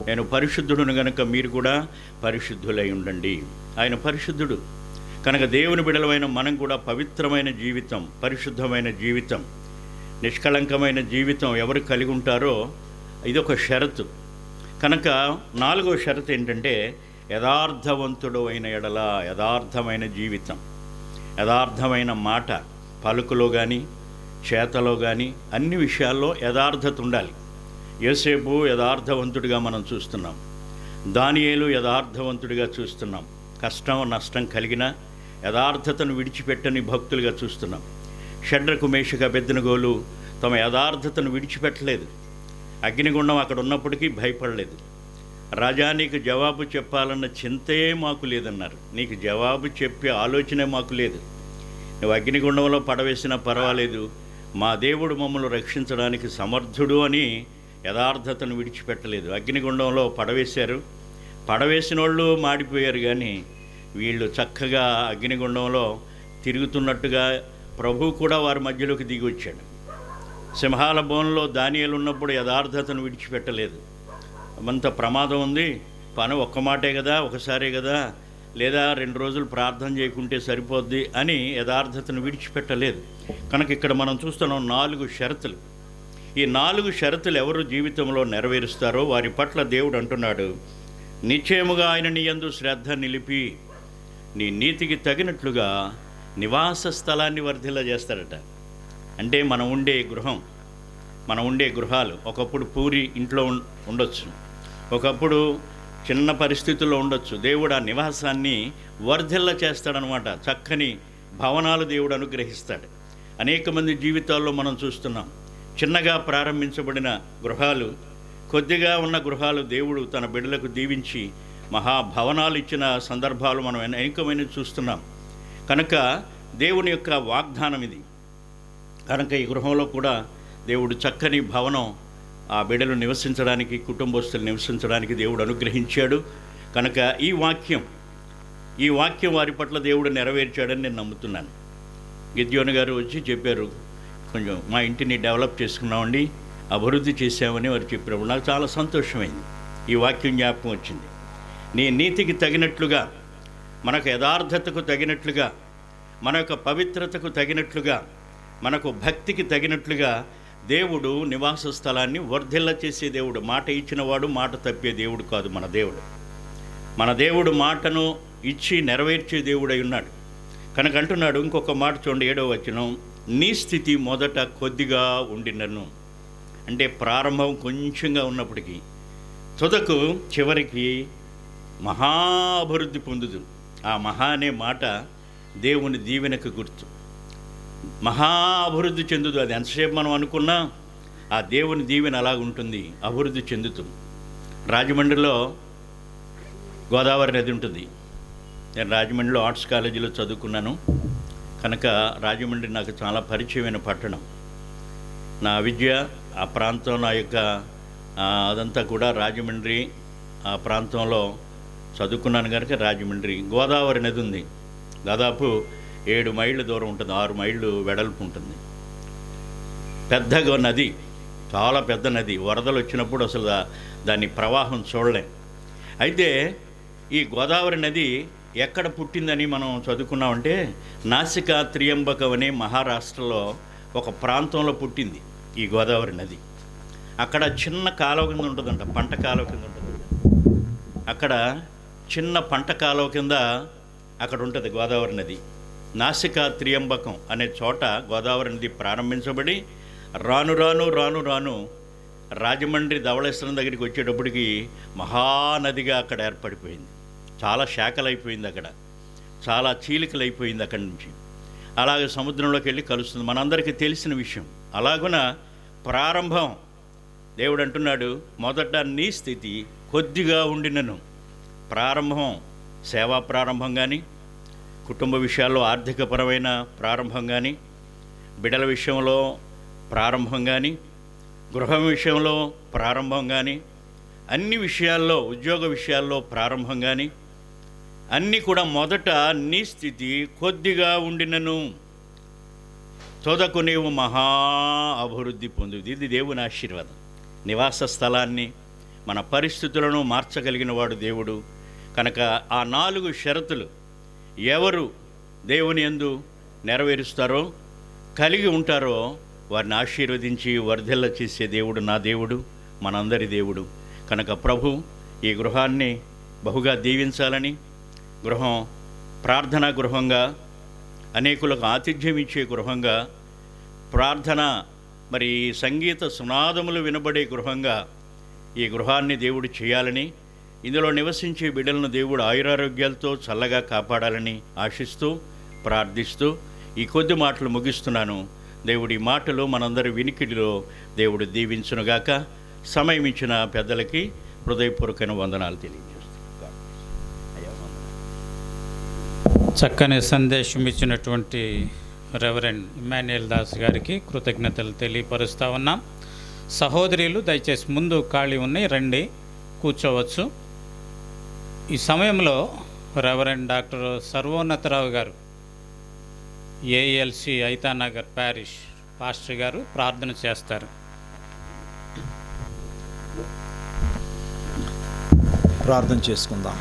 S5: నేను పరిశుద్ధుడును గనుక మీరు కూడా పరిశుద్ధులై ఉండండి. ఆయన పరిశుద్ధుడు కనుక దేవుని బిడలమైన మనం కూడా పవిత్రమైన జీవితం, పరిశుద్ధమైన జీవితం, నిష్కళంకమైన జీవితం ఎవరు కలిగి ఉంటారో ఇదొక షరతు. కనుక 4వ షరతు ఏంటంటే యథార్థవంతుడు అయిన ఎడల, యథార్థమైన జీవితం, యథార్థమైన మాట, పలుకులో కానీ చేతలో కానీ అన్ని విషయాల్లో యథార్థత ఉండాలి. యోసేపు యథార్థవంతుడిగా మనం చూస్తున్నాం, దానియేలు యథార్థవంతుడిగా చూస్తున్నాం. కష్టం నష్టం కలిగిన యథార్థతను విడిచిపెట్టని భక్తులుగా చూస్తున్నాం. షడ్రకు మేషకు అబేద్నెగోలు తమ యథార్థతను విడిచిపెట్టలేదు. అగ్నిగుండం అక్కడ ఉన్నప్పటికీ భయపడలేదు. రాజా, నీకు జవాబు చెప్పాలన్న చింతే మాకు లేదన్నారు. నీకు జవాబు చెప్పే ఆలోచనే మాకు లేదు. నువ్వు అగ్నిగుండంలో పడవేసినా పర్వాలేదు, మా దేవుడు మమ్మల్ని రక్షించడానికి సమర్థుడు అని యథార్థతను విడిచిపెట్టలేదు. అగ్నిగుండంలో పడవేశారు, పడవేసిన వాళ్ళు మాడిపోయారు. కానీ వీళ్ళు చక్కగా అగ్నిగుండంలో తిరుగుతున్నట్టుగా ప్రభువు కూడా వారి మధ్యలోకి దిగి వచ్చాడు. సింహాల బోన్లో దానియేలు ఉన్నప్పుడు యథార్థతను విడిచిపెట్టలేదు. అంత ప్రమాదం ఉంది, పని ఒక్క మాటే కదా, ఒకసారే కదా, లేదా 2 రోజులు ప్రార్థన చేయకుంటే సరిపోద్ది అని యథార్థతను విడిచిపెట్టలేదు. కనుక ఇక్కడ మనం చూస్తున్నాం 4 షరతులు. ఈ 4 షరతులు ఎవరు జీవితంలో నెరవేరుస్తారో వారి పట్ల దేవుడు అంటున్నాడు, నిశ్చయముగా ఆయన నీ యందు శ్రద్ధ నిలిపి నీ నీతికి తగినట్లుగా నివాస స్థలాన్ని వర్ధిల్ల చేస్తాడట. అంటే మనం ఉండే గృహాలు ఒకప్పుడు పూరి ఇంట్లో ఉండొచ్చు, ఒకప్పుడు చిన్న పరిస్థితుల్లో ఉండొచ్చు. దేవుడు ఆ నివాసాన్ని వర్ధిల్ల చేస్తాడనమాట. చక్కని భవనాలు దేవుడు అనుగ్రహిస్తాడు. అనేక మంది జీవితాల్లో మనం చూస్తున్నాం, చిన్నగా ప్రారంభించబడిన గృహాలు, కొద్దిగా ఉన్న గృహాలు దేవుడు తన బిడ్డలకు దీవించి మహాభవనాలు ఇచ్చిన సందర్భాలు మనం అనేకమైన చూస్తున్నాం. కనుక దేవుని యొక్క వాగ్దానం ఇది. కనుక ఈ గృహంలో కూడా దేవుడు చక్కని భవనం ఆ బిడ్డలు నివసించడానికి, కుటుంబస్తులు నివసించడానికి దేవుడు అనుగ్రహించాడు. కనుక ఈ వాక్యం వారి పట్ల దేవుడు నెరవేర్చాడని నేను నమ్ముతున్నాను. గిద్యోని గారు వచ్చి చెప్పారు, కొంచెం మా ఇంటిని డెవలప్ చేసుకున్నామండి, అభివృద్ధి చేసామని వారు చెప్పినప్పుడు నాకు చాలా సంతోషమైంది. ఈ వాక్యం జ్ఞాపకం వచ్చింది. నీ నీతికి తగినట్లుగా, మనకు యథార్థతకు తగినట్లుగా, మన యొక్క పవిత్రతకు తగినట్లుగా, మనకు భక్తికి తగినట్లుగా దేవుడు నివాస స్థలాన్ని వర్ధిల్ల చేసే దేవుడు. మాట ఇచ్చినవాడు మాట తప్పే దేవుడు కాదు మన దేవుడు. మన దేవుడు మాటను ఇచ్చి నెరవేర్చే దేవుడై ఉన్నాడు. కనుక అంటున్నాడు ఇంకొక మాట చూడండి, 7వ వచనం, నీ స్థితి మొదట కొద్దిగా ఉండినను. అంటే ప్రారంభం కొంచెంగా ఉన్నప్పటికీ తుదకు చివరికి మహా అభివృద్ధి పొందుదు. ఆ మహా అనే మాట దేవుని దీవెనకు గుర్తు. మహా అభివృద్ధి చెందుదు. అది ఎంతసేపు మనం అనుకున్నా ఆ దేవుని దీవెన అలాగ ఉంటుంది, అభివృద్ధి చెందుతుంది. రాజమండ్రిలో గోదావరి నది ఉంటుంది. నేను రాజమండ్రిలో ఆర్ట్స్ కాలేజీలో చదువుకున్నాను కనుక రాజమండ్రి నాకు చాలా పరిచయమైన పట్టణం. నా విద్య ఆ ప్రాంతం, నా యొక్క అదంతా కూడా రాజమండ్రి ఆ ప్రాంతంలో చదువుకున్నాను కనుక రాజమండ్రి. గోదావరి నది ఉంది, దాదాపు 7 మైళ్ళ దూరం ఉంటుంది, 6 మైళ్ళు వెడల్పు ఉంటుంది. పెద్దగా నది, చాలా పెద్ద నది. వరదలు వచ్చినప్పుడు అసలు దాని ప్రవాహం చూడలేం. అయితే ఈ గోదావరి నది ఎక్కడ పుట్టిందని మనం చదువుకున్నామంటే నాసికా త్రియంబకం అనే మహారాష్ట్రలో ఒక ప్రాంతంలో పుట్టింది ఈ గోదావరి నది. అక్కడ చిన్న కాలువ కింద ఉంటుందంట, పంట కాలువ కింద ఉంటుంది. అక్కడ చిన్న పంట కాలువ కింద అక్కడ ఉంటుంది గోదావరి నది. నాసికా త్రియంబకం అనే చోట గోదావరి నది ప్రారంభించబడి రాను రాను రాను రాను రాజమండ్రి ధవళేశ్వరం దగ్గరికి వచ్చేటప్పటికి మహానదిగా అక్కడ ఏర్పడిపోయింది. చాలా శాఖలైపోయింది, అక్కడ చాలా చీలికలైపోయింది. అక్కడి నుంచి అలాగే సముద్రంలోకి వెళ్ళి కలుస్తుంది. మనందరికీ తెలిసిన విషయం. అలాగున ప్రారంభం దేవుడు అంటున్నాడు, మొదట నీ స్థితి కొద్దిగా ఉండినను. ప్రారంభం సేవా ప్రారంభం కానీ, కుటుంబ విషయాల్లో ఆర్థికపరమైన ప్రారంభం కానీ, బిడ్డల విషయంలో ప్రారంభం కానీ, గృహం విషయంలో ప్రారంభం కానీ, అన్ని విషయాల్లో, ఉద్యోగ విషయాల్లో ప్రారంభం కానీ, అన్నీ కూడా మొదట నీ స్థితి కొద్దిగా ఉండినను తుదకు నీవు మహా అభివృద్ధి పొందుది. ఇది దేవుని ఆశీర్వాదం. నివాస స్థలాన్ని, మన పరిస్థితులను మార్చగలిగిన వాడు దేవుడు. కనుక ఆ 4 షరతులు ఎవరు దేవుని యందు నెరవేరుస్తారో, కలిగి ఉంటారో వారిని ఆశీర్వదించి వర్ధిల్ల చేసే దేవుడు నా దేవుడు, మనందరి దేవుడు. కనుక ప్రభు ఈ గృహాన్ని బహుగా దీవించాలని, గృహం ప్రార్థనా గృహంగా, అనేకులకు ఆతిథ్యం ఇచ్చే గృహంగా, ప్రార్థన మరి సంగీత సునాదములు వినబడే గృహంగా ఈ గృహాన్ని దేవుడు చేయాలని, ఇందులో నివసించే బిడ్డలను దేవుడు ఆయురారోగ్యాలతో చల్లగా కాపాడాలని ఆశిస్తూ ప్రార్థిస్తూ ఈ కొద్ది మాటలు ముగిస్తున్నాను. దేవుడి మాటలు మనందరి వినికిడిలో దేవుడు దీవించునుగాక. సమయం ఇచ్చిన పెద్దలకి హృదయపూర్వకమైన వందనాలు తెలియజేస్తున్నాను.
S1: చక్కని సందేశం ఇచ్చినటువంటి రెవరెండ్ ఇమ్మాన్యుయల్ దాస్ గారికి కృతజ్ఞతలు తెలియపరుస్తూ ఉన్నాం. సహోదరులు దయచేసి ముందు ఖాళీ ఉన్నాయి, రండి, కూర్చోవచ్చు. ఈ సమయంలో రెవరెండ్ డాక్టర్ సర్వోన్నతరావు గారు, ఏఎల్సి ఐతానగర్ ప్యారిష్ పాస్టర్ గారు ప్రార్థన చేస్తారు.
S4: ప్రార్థన చేసుకుందాం.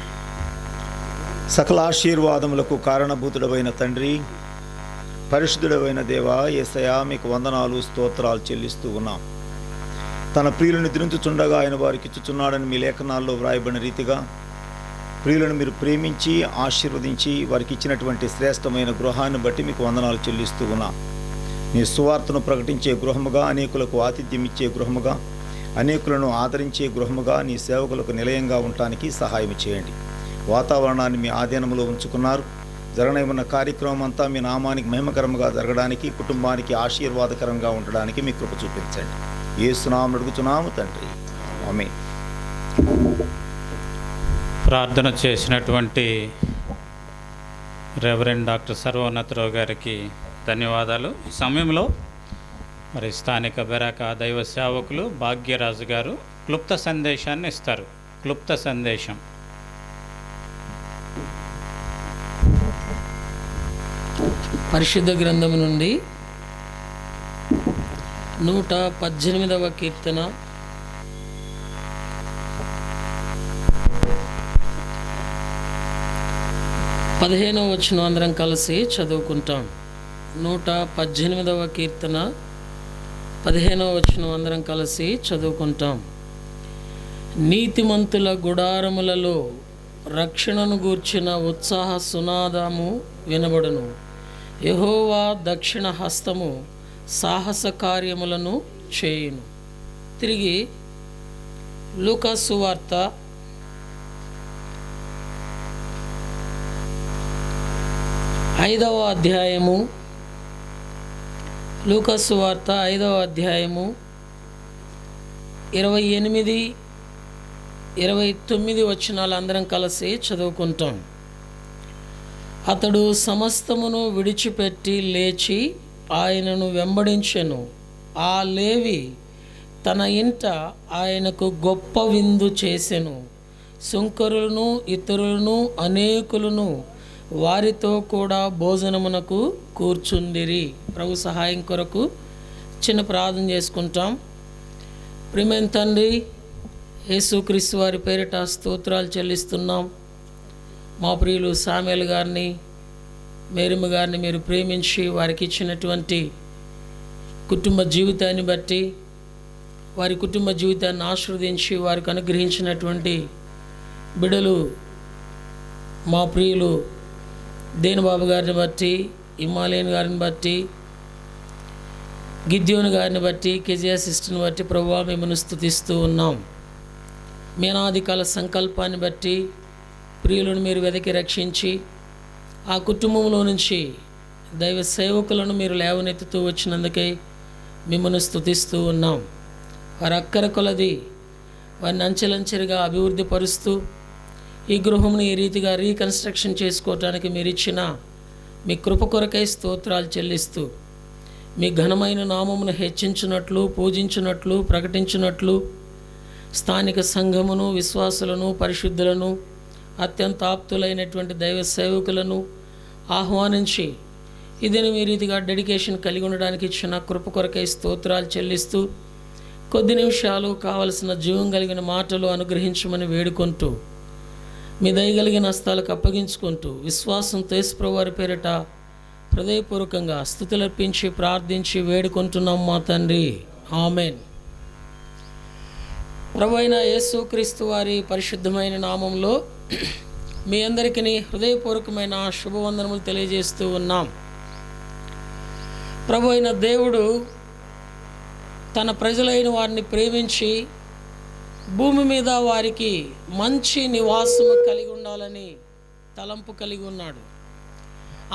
S4: సకల ఆశీర్వాదములకు కారణభూతుడమైన తండ్రి, పరిశుద్ధుడమైన దేవా, యేసయ్యా మీకు వందనాలు స్తోత్రాలు చెల్లిస్తూ ఉన్నాం. తన ప్రియులను నిద్రించుచుండగా ఆయన వారికి ఇచ్చుచున్నాడని మీ లేఖనాల్లో వ్రాయబడిన రీతిగా ప్రియులను మీరు ప్రేమించి ఆశీర్వదించి వారికి ఇచ్చినటువంటి శ్రేష్టమైన గృహాన్ని బట్టి మీకు వందనాలు చెల్లిస్తూ ఉన్నాం. నీ సువార్తను ప్రకటించే గృహముగా, అనేకులకు ఆతిథ్యం ఇచ్చే గృహముగా, అనేకులను ఆదరించే గృహముగా, నీ సేవకులకు నిలయంగా ఉండటానికి సహాయం చేయండి. వాతావరణాన్ని మీ ఆధీనంలో ఉంచుకున్నారు. జరగనమన్న కార్యక్రమం అంతా మీ నామానికి మహిమకరంగా జరగడానికి, కుటుంబానికి ఆశీర్వాదకరంగా ఉండడానికి మీ కృప చూపించండి. యేసునామమున అడుగుచున్నాము తండ్రి, ఆమేన్.
S1: ప్రార్థన చేసినటువంటి రెవరెండ్ డాక్టర్ సర్వోన్నతరావు గారికి ధన్యవాదాలు. ఈ సమయంలో మరి స్థానిక బెరాక దైవ సేవకులు భాగ్యరాజు గారు క్లుప్త సందేశాన్ని ఇస్తారు. క్లుప్త సందేశం.
S6: పరిశుద్ధ గ్రంథం నుండి 118వ కీర్తన 15వ వచనం అందరం కలిసి చదువుకుంటాం. 118వ కీర్తన 15వ వచనం అందరం కలిసి చదువుకుంటాం. నీతిమంతుల గుడారములలో రక్షణను గూర్చిన ఉత్సాహ సునాదము వినబడును. యెహోవా దక్షిణ హస్తము సాహస కార్యములను చేయును. తిరిగి లూకా సువార్త 5వ అధ్యాయము, లూకా సువార్త 5వ అధ్యాయము 28, 29 వచనాలు అందరం కలిసి చదువుకుంటాం. అతడు సమస్తమును విడిచిపెట్టి లేచి ఆయనను వెంబడించెను. ఆ లేవి తన ఇంట ఆయనకు గొప్ప విందు చేసెను. సుంకరులను ఇతరులను అనేకులను వారితో కూడా భోజనమునకు కూర్చుండిరి. ప్రభు సహాయం కొరకు చిన్న ప్రార్థన చేసుకుంటాం. ప్రియమైన తండ్రి, యేసుక్రీస్తు వారి పేరిట స్తోత్రాలు చెల్లిస్తున్నాం. మా ప్రియులు సామ్యుల్ గారిని, మేరమ్మ గారిని మీరు ప్రేమించి వారికి ఇచ్చినటువంటి కుటుంబ జీవితాన్ని బట్టి, వారి కుటుంబ జీవితాన్ని ఆశీర్వదించి వారికి అనుగ్రహించినటువంటి బిడలు మా ప్రియులు దేనుబాబు గారిని బట్టి, ఇమ్మాలేన్ గారిని బట్టి, గిద్యోని గారిని బట్టి, కేజీఆర్ సిస్టర్ని బట్టి ప్రభువా మిమ్మల్ని స్తుతిస్తూ ఉన్నాం. మీ అనాదికాల సంకల్పాన్ని బట్టి ప్రియులను మీరు వెతికి రక్షించి ఆ కుటుంబంలో నుంచి దైవ సేవకులను మీరు లేవనెత్తుతూ వచ్చినందుకే మిమ్మల్ని స్తుతిస్తూ ఉన్నాం. వారి అక్కర కొలది వారిని అంచెలంచెలుగా అభివృద్ధి పరుస్తూ ఈ గృహంను ఈ రీతిగా రీకన్స్ట్రక్షన్ చేసుకోవటానికి మీరు ఇచ్చిన మీ కృప కొరకై స్తోత్రాలు చెల్లిస్తూ మీ ఘనమైన నామమును హెచ్చించినట్లు, పూజించినట్లు, ప్రకటించినట్లు స్థానిక సంఘమును, విశ్వాసులను, పరిశుద్ధులను, అత్యంత ఆప్తులైనటువంటి దైవ సేవకులను ఆహ్వానించి ఇదిని మీ రీతిగా డెడికేషన్ కలిగి ఉండడానికి ఇచ్చిన కృప కొరకై స్తోత్రాలు చెల్లిస్తూ కొద్ది నిమిషాలు కావలసిన జీవం కలిగిన మాటలు అనుగ్రహించమని వేడుకుంటూ మీ దయగలిగిన హస్తాలకు అప్పగించుకుంటూ విశ్వాసంతో యేసుప్రభువు వారి పేరిట హృదయపూర్వకంగా స్తుతులర్పించి ప్రార్థించి వేడుకుంటున్నాం మా తండ్రి. ఆమెన్. ప్రభు అయిన యేసుక్రీస్తు వారి పరిశుద్ధమైన నామంలో మీ అందరికీ హృదయపూర్వకమైన శుభవందనములు తెలియజేస్తూ ఉన్నాం. ప్రభు అయిన దేవుడు తన ప్రజలైన వారిని ప్రేమించి భూమి మీద వారికి మంచి నివాసము కలిగి ఉండాలని తలంపు కలిగి ఉన్నాడు.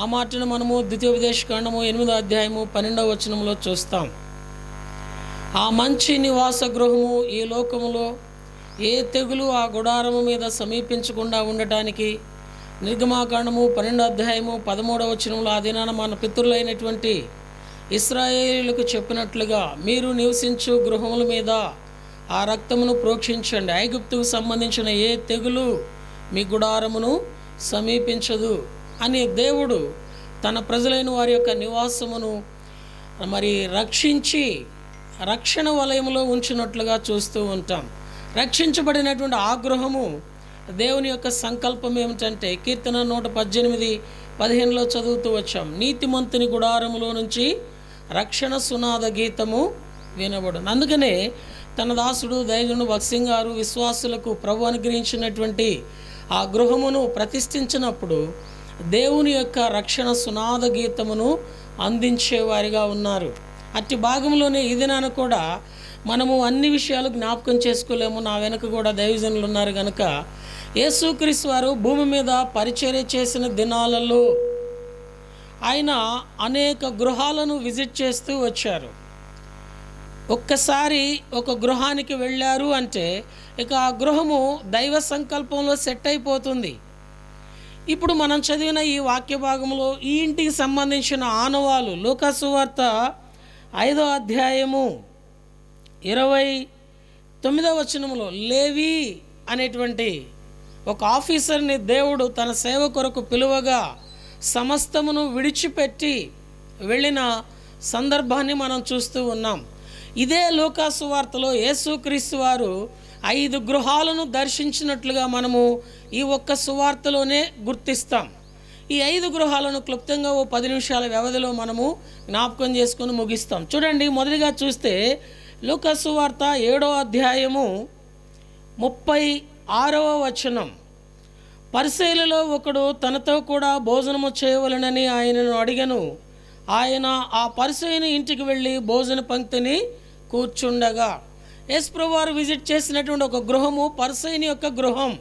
S6: ఆ మాటను మనము ద్వితీయోపదేశకాండము 8వ అధ్యాయము 12వ వచనంలో చూస్తాం. ఆ మంచి నివాస గృహము ఈ లోకములో ఏ తెగులు ఆ గుడారము మీద సమీపించకుండా ఉండటానికి నిర్గమాకాండము 12వ అధ్యాయము 13వ వచనంలో ఆ దినాన మన పితరులైనటువంటి ఇశ్రాయేలీయులకు చెప్పినట్లుగా మీరు నివసించు గృహముల మీద ఆ రక్తమును ప్రోక్షించండి, ఐగుప్తుకు సంబంధించిన ఏ తెగులు మీ గుడారమును సమీపించదు అని దేవుడు తన ప్రజలైన వారి యొక్క నివాసమును మరి రక్షించి రక్షణ వలయంలో ఉంచినట్లుగా చూస్తూ ఉంటాం. రక్షించబడినటువంటి ఆ గృహము దేవుని యొక్క సంకల్పం ఏమిటంటే కీర్తన 118:15 చదువుతూ వచ్చాం. నీతిమంతుని గుడారములో నుంచి రక్షణ సునాద గీతము వినబడును. అందుకనే తన దాసుడు దైవజనుడు భక్సింగ్ గారు విశ్వాసులకు ప్రభు అనుగ్రహించినటువంటి ఆ గృహమును ప్రతిష్ఠించినప్పుడు దేవుని యొక్క రక్షణ సునాద గీతమును అందించేవారిగా ఉన్నారు. అట్టి భాగంలోనే ఈ దినాన కూడా మనము అన్ని విషయాలు జ్ఞాపకం చేసుకోలేము. నా వెనుక కూడా దైవజనులు ఉన్నారు కనుక యేసుక్రీస్తు వారు భూమి మీద పరిచర్య చేసిన దినాలలో ఆయన అనేక గృహాలను విజిట్ చేస్తూ వచ్చారు. ఒక్కసారి ఒక గృహానికి వెళ్ళారు అంటే ఇక ఆ గృహము దైవ సంకల్పంలో సెట్ అయిపోతుంది. ఇప్పుడు మనం చదివిన ఈ వాక్య భాగంలో ఈ ఇంటికి సంబంధించిన ఆనవాలు లూకా సువార్త 5వ అధ్యాయము 29వ వచనంలో లేవి అనేటువంటి ఒక ఆఫీసర్ని దేవుడు తన సేవ కొరకు పిలువగా సమస్తమును విడిచిపెట్టి వెళ్ళిన సందర్భాన్ని మనం చూస్తూ ఉన్నాం. ఇదే లూకా సువార్తలో యేసుక్రీస్తు వారు 5 గృహాలను దర్శించినట్లుగా మనము ఈ ఒక్క సువార్తలోనే గుర్తిస్తాం. ఈ 5 గృహాలను క్లుప్తంగా ఓ 10 నిమిషాల వ్యవధిలో మనము జ్ఞాపకం చేసుకొని ముగిస్తాం. చూడండి, మొదటిగా చూస్తే లూకా సువార్త 7వ అధ్యాయము 36వ వచనం. పరిసయ్యులలో ఒకడు తనతో కూడా భోజనము చేయవలెనని ఆయనను అడిగెను. ఆయన ఆ పరిసయ్యుని ఇంటికి వెళ్ళి భోజన పంక్తిని కూర్చుండగా. యేసు ప్రభువు వారు విజిట్ చేసినటువంటి ఒక గృహము పరిసయ్యుని యొక్క గృహం.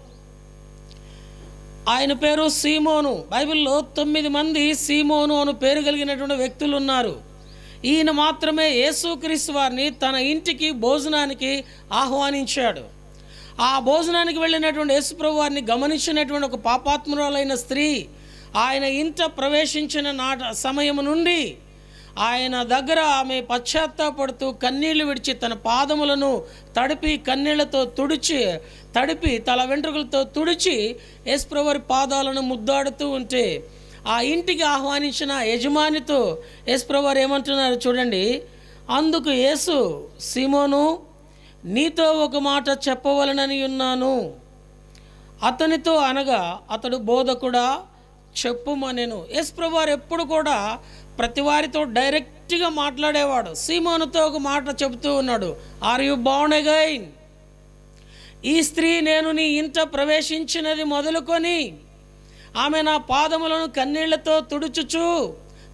S6: ఆయన పేరు సీమోను. బైబిల్లో 9 మంది సీమోను అను పేరు కలిగినటువంటి వ్యక్తులు ఉన్నారు. ఈయన మాత్రమే యేసుక్రీస్తు వారిని తన ఇంటికి భోజనానికి ఆహ్వానించాడు. ఆ భోజనానికి వెళ్ళినటువంటి యేసుప్రభు వారిని గమనించినటువంటి ఒక పాపాత్మురాలైన స్త్రీ ఆయన ఇంట ప్రవేశించిన సమయం నుండి ఆయన దగ్గర ఆమె పశ్చాత్తాపడుతూ కన్నీళ్లు విడిచి తన పాదములను తడిపి కన్నీళ్లతో తడిపి తల వెంట్రుకలతో తుడిచి యేసుప్రభు వారి పాదాలను ముద్దాడుతూ ఉంటే ఆ ఇంటికి ఆహ్వానించిన యజమానితో యేసుప్రభు వారు ఏమంటున్నారు చూడండి. అందుకు యేసు, సీమోను, నీతో ఒక మాట చెప్పవలనని ఉన్నాను అతనితో అనగా, అతడు బోధకుడా చెప్పుమనెను. యేసుప్రభు వారు ఎప్పుడు కూడా ప్రతి వారితో డైరెక్ట్గా మాట్లాడేవాడు. సీమోనుతో ఒక మాట చెబుతూ ఉన్నాడు, ఆర్ యు బోర్న్ అగైన్? ఈ స్త్రీ నేను నీ ఇంట ప్రవేశించినది మొదలుకొని ఆమె నా పాదములను కన్నీళ్లతో తుడుచుచు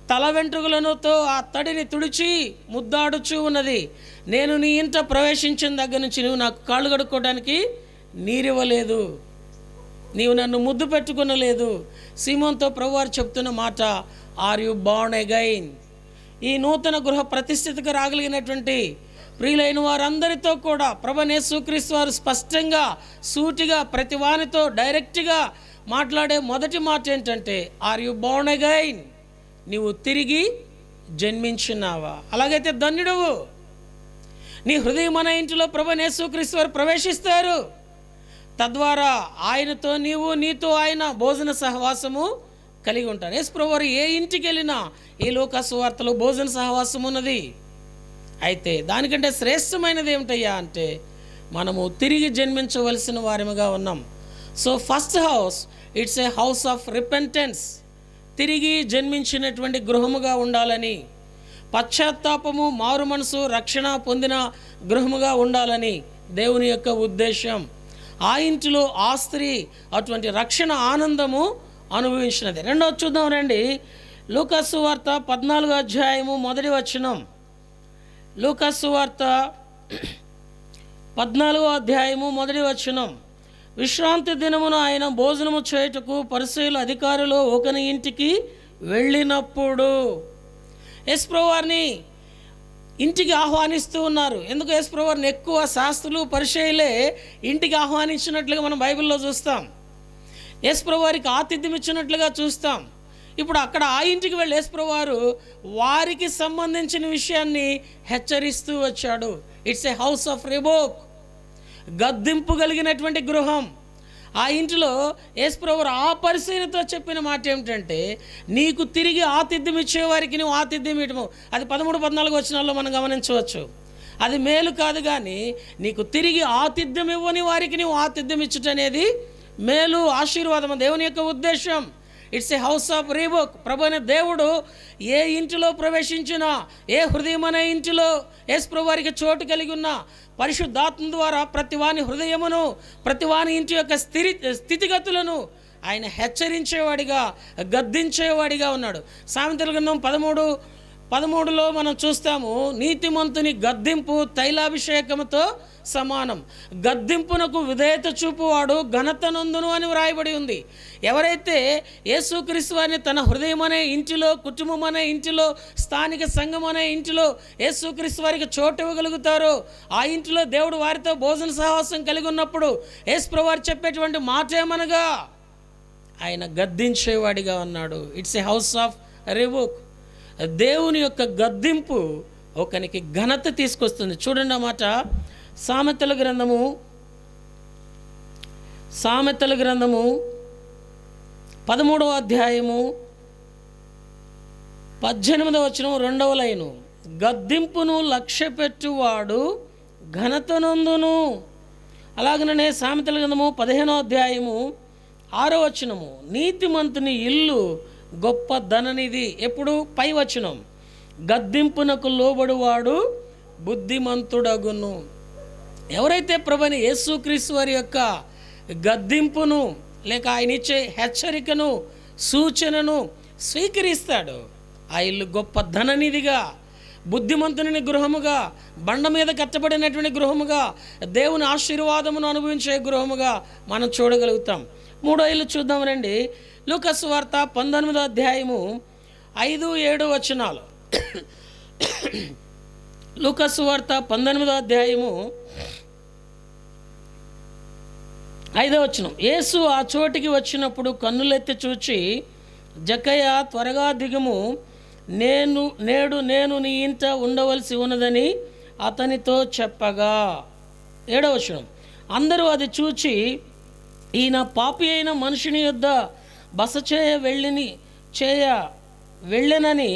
S6: తల వెంట్రుకలతో ఆ తడిని తుడిచి ముద్దాడుచు ఉన్నది. నేను నీ ఇంట ప్రవేశించిన దగ్గర నుంచి నువ్వు నాకు కాళ్ళు కడుక్కోవడానికి నీరివ్వలేదు, నీవు నన్ను ముద్దు పెట్టుకునలేదు. సీమోన్తో ప్రభువారు చెప్తున్న మాట, ఆర్ యు బోర్న్ అగైన్? ఈ నూతన గృహ ప్రతిష్ఠితకు రాగలిగినటువంటి ప్రియులైన వారందరితో కూడా ప్రభువైన యేసుక్రీస్తు వారు స్పష్టంగా సూటిగా ప్రతి వానితో డైరెక్ట్గా మాట్లాడే మొదటి మాట ఏంటంటే, ఆర్ యు బోర్న్ అగైన్? నీవు తిరిగి జన్మించున్నావా? అలాగైతే ధన్యుడవు. నీ హృదయం మన ఇంటిలో ప్రభువైన యేసుక్రీస్తు వారు ప్రవేశిస్తారు. తద్వారా ఆయనతో నీతో ఆయన భోజన సహవాసము కలిగి ఉంటారు. యేసు ప్రభువు వారు ఏ ఇంటికి వెళ్ళినా ఈ లూకా సువార్తలో భోజన సహవాసం ఉన్నది. అయితే దానికంటే శ్రేష్టమైనది ఏమిటయ్యా అంటే మనము తిరిగి జన్మించవలసిన వారిగా ఉన్నాం. So first house, it's a house of repentance. తిరిగి జన్మించినటువంటి గృహముగా ఉండాలని, పశ్చాత్తాపము, మారు మనసు, రక్షణ పొందిన గృహముగా ఉండాలని దేవుని యొక్క ఉద్దేశం. ఆ ఇంటిలో ఆ స్త్రీ అటువంటి రక్షణ ఆనందము అనుభవించినది. రెండవది చూద్దాం రండి. లూకా సువార్త 14వ అధ్యాయము 1వ వచనం. లూకా సువార్త 14వ అధ్యాయము 1వ వచనం. విశ్రాంతి దినమున ఆయన భోజనము చేయుటకు పరిసయ్యుల అధికారులు ఒకని ఇంటికి వెళ్ళినప్పుడు యేసు ప్రభువు వారిని ఇంటికి ఆహ్వానిస్తూ ఉన్నారు. ఎందుకు యేసు ప్రభువు వారిని ఎక్కువ శాస్త్రులు పరిసయ్యులే ఇంటికి ఆహ్వానించినట్లుగా మనం బైబిల్లో చూస్తాం. యేసు ప్రభు వారికి ఆతిథ్యం ఇచ్చినట్లుగా చూస్తాం. ఇప్పుడు అక్కడ ఆ ఇంటికి వెళ్ళి యేసు ప్రభు వారు వారికి సంబంధించిన విషయాన్ని హెచ్చరిస్తూ వచ్చాడు. ఇట్స్ ఏ హౌస్ ఆఫ్ రిబోక్, గద్దింపు కలిగినటువంటి గృహం. ఆ ఇంటిలో యేసు ప్రభు వారు ఆ పరిశీలనతో చెప్పిన మాట ఏమిటంటే, నీకు తిరిగి ఆతిథ్యం ఇచ్చేవారికి నువ్వు ఆతిథ్యం ఇవ్వటము. అది 13-14 వచనాల్లో మనం గమనించవచ్చు. అది మేలు కాదు, కానీ నీకు తిరిగి ఆతిథ్యం ఇవ్వని వారికి నువ్వు ఆతిథ్యం ఇచ్చుట అనేది మేలు, ఆశీర్వాదం, దేవుని యొక్క ఉద్దేశం. It's a house of rebuke. ప్రభు అనే దేవుడు ఏ ఇంటిలో ప్రవేశించినా, ఏ హృదయం అనే ఇంటిలో యేసు ప్రభు వారికి చోటు కలిగి ఉన్న పరిశుద్ధాత్మ ద్వారా ప్రతి వాని హృదయమును, ప్రతి వాని ఇంటి యొక్క స్థితిగతులను ఆయన హెచ్చరించేవాడిగా, గద్దించేవాడిగా ఉన్నాడు. సామెతల గ్రంథం 13:13లో మనం చూస్తాము, నీతిమంతుని గద్దింపు తైలాభిషేకముతో సమానం, గద్దింపునకు విధేయత చూపువాడు ఘనత నొందును అని వ్రాయబడి ఉంది. ఎవరైతే యేసుక్రీస్తు వారిని తన హృదయం అనే ఇంటిలో, కుటుంబం అనే ఇంటిలో, స్థానిక సంఘం అనే ఇంటిలో యేసుక్రీస్తు వారికి చోటు ఇవ్వగలుగుతారో ఆ ఇంటిలో దేవుడు వారితో భోజన సహవాసం కలిగి ఉన్నప్పుడు యేసు ప్రభువు వారు చెప్పేటువంటి మాట ఏమనగా ఆయన గద్దించేవాడిగా ఉన్నాడు. It's a house of rebuke. దేవుని యొక్క గద్దింపు ఒకనికి ఘనత తీసుకొస్తుంది. చూడండి ఆ మాట, సామెతల గ్రంథము 13వ అధ్యాయము 18వ వచనం 2వ లైను, గద్దింపును లక్ష్యపెట్టువాడు ఘనతనందును. అలాగనే సామెతల గ్రంథము 15వ అధ్యాయము 6వ వచనము, నీతిమంతుని ఇల్లు గొప్ప ధననిధి. ఎప్పుడు? పై వచనం, గద్దింపునకు లోబడువాడు బుద్ధిమంతుడగును. ఎవరైతే ప్రభువైన యేసుక్రీస్తు వారి యొక్క గద్దింపును లేక ఆయన ఇచ్చే హెచ్చరికను, సూచనను స్వీకరిస్తాడు, ఆ ఇల్లు గొప్ప ధననిధిగా, బుద్ధిమంతుని గృహముగా, బండ మీద కట్టబడినటువంటి గృహముగా, దేవుని ఆశీర్వాదమును అనుభవించే గృహముగా మనం చూడగలుగుతాం. 3వ ఇల్లు చూద్దాం రండి. లూకా సువార్త 19వ అధ్యాయము 5, 7 వచనాలు. లూకా సువార్త 19వ అధ్యాయము 5వ వచనం, యేసు ఆ చోటికి వచ్చినప్పుడు కన్నులెత్తి చూచి, జక్కయ్య త్వరగా దిగుము, నేడు నేను నీ ఇంట ఉండవలసి ఉన్నదని అతనితో చెప్పగా. 7వ వచనం, అందరూ అది చూచి, ఈయన పాపి అయిన మనుషుని యొద్ద బస వెళ్ళనని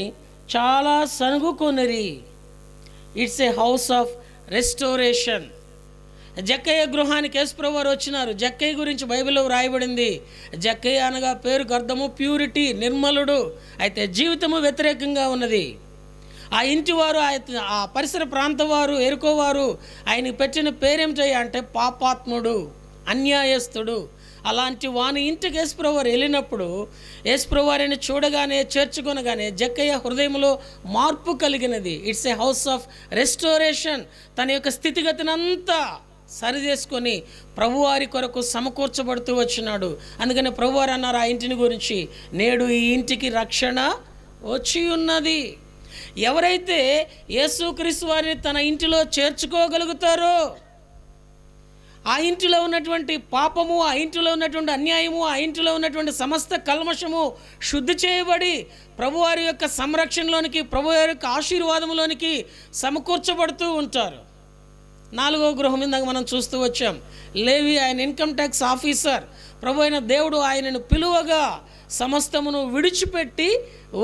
S6: చాలా సనుగుకొనిరి. It's a house of restoration. Jakkayya గృహానికి యేసుప్రభువు వారు వచ్చినారు. జక్కయ్య గురించి బైబిల్లో వ్రాయబడింది. జక్కయ్య అనగా పేరుకు అర్థము ప్యూరిటీ, నిర్మలుడు. అయితే జీవితము వ్యతిరేకంగా ఉన్నది. ఆ ఇంటి వారు, ఆ పరిసర ప్రాంత వారు, ఎరుకోవారు ఆయన పెట్టిన పేరేమిటయ్యా అంటే పాపాత్ముడు, అన్యాయస్తుడు. అలాంటి వాని ఇంటికి యేసుప్రభువు వారు వెళ్ళినప్పుడు యేసుప్రభువు వారిని చూడగానే, చేర్చుకొనగానే జక్కయ్య హృదయంలో మార్పు కలిగినది. It's a house of restoration. తన యొక్క స్థితిగతినంతా సరి చేసుకొని ప్రభువారి కొరకు సమకూర్చబడుతూ వచ్చినాడు. అందుకని ప్రభువారు అన్నారు ఆ ఇంటిని గురించి, నేడు ఈ ఇంటికి రక్షణ వచ్చి ఉన్నది. ఎవరైతే యేసుక్రీస్తు వారిని తన ఇంటిలో చేర్చుకోగలుగుతారో, ఆ ఇంటిలో ఉన్నటువంటి పాపము, ఆ ఇంటిలో ఉన్నటువంటి అన్యాయము, ఆ ఇంటిలో ఉన్నటువంటి సమస్త కల్మషము శుద్ధి చేయబడి ప్రభువారి యొక్క సంరక్షణలోనికి, ప్రభువారి యొక్క ఆశీర్వాదంలోనికి సమకూర్చబడుతూ ఉంటారు. 4వ గృహం ఇందాక మనం చూస్తూ వచ్చాం. లేవి ఆయన ఇన్కమ్ ట్యాక్స్ ఆఫీసర్. ప్రభు అయిన దేవుడు ఆయనను పిలువగా సమస్తమును విడిచిపెట్టి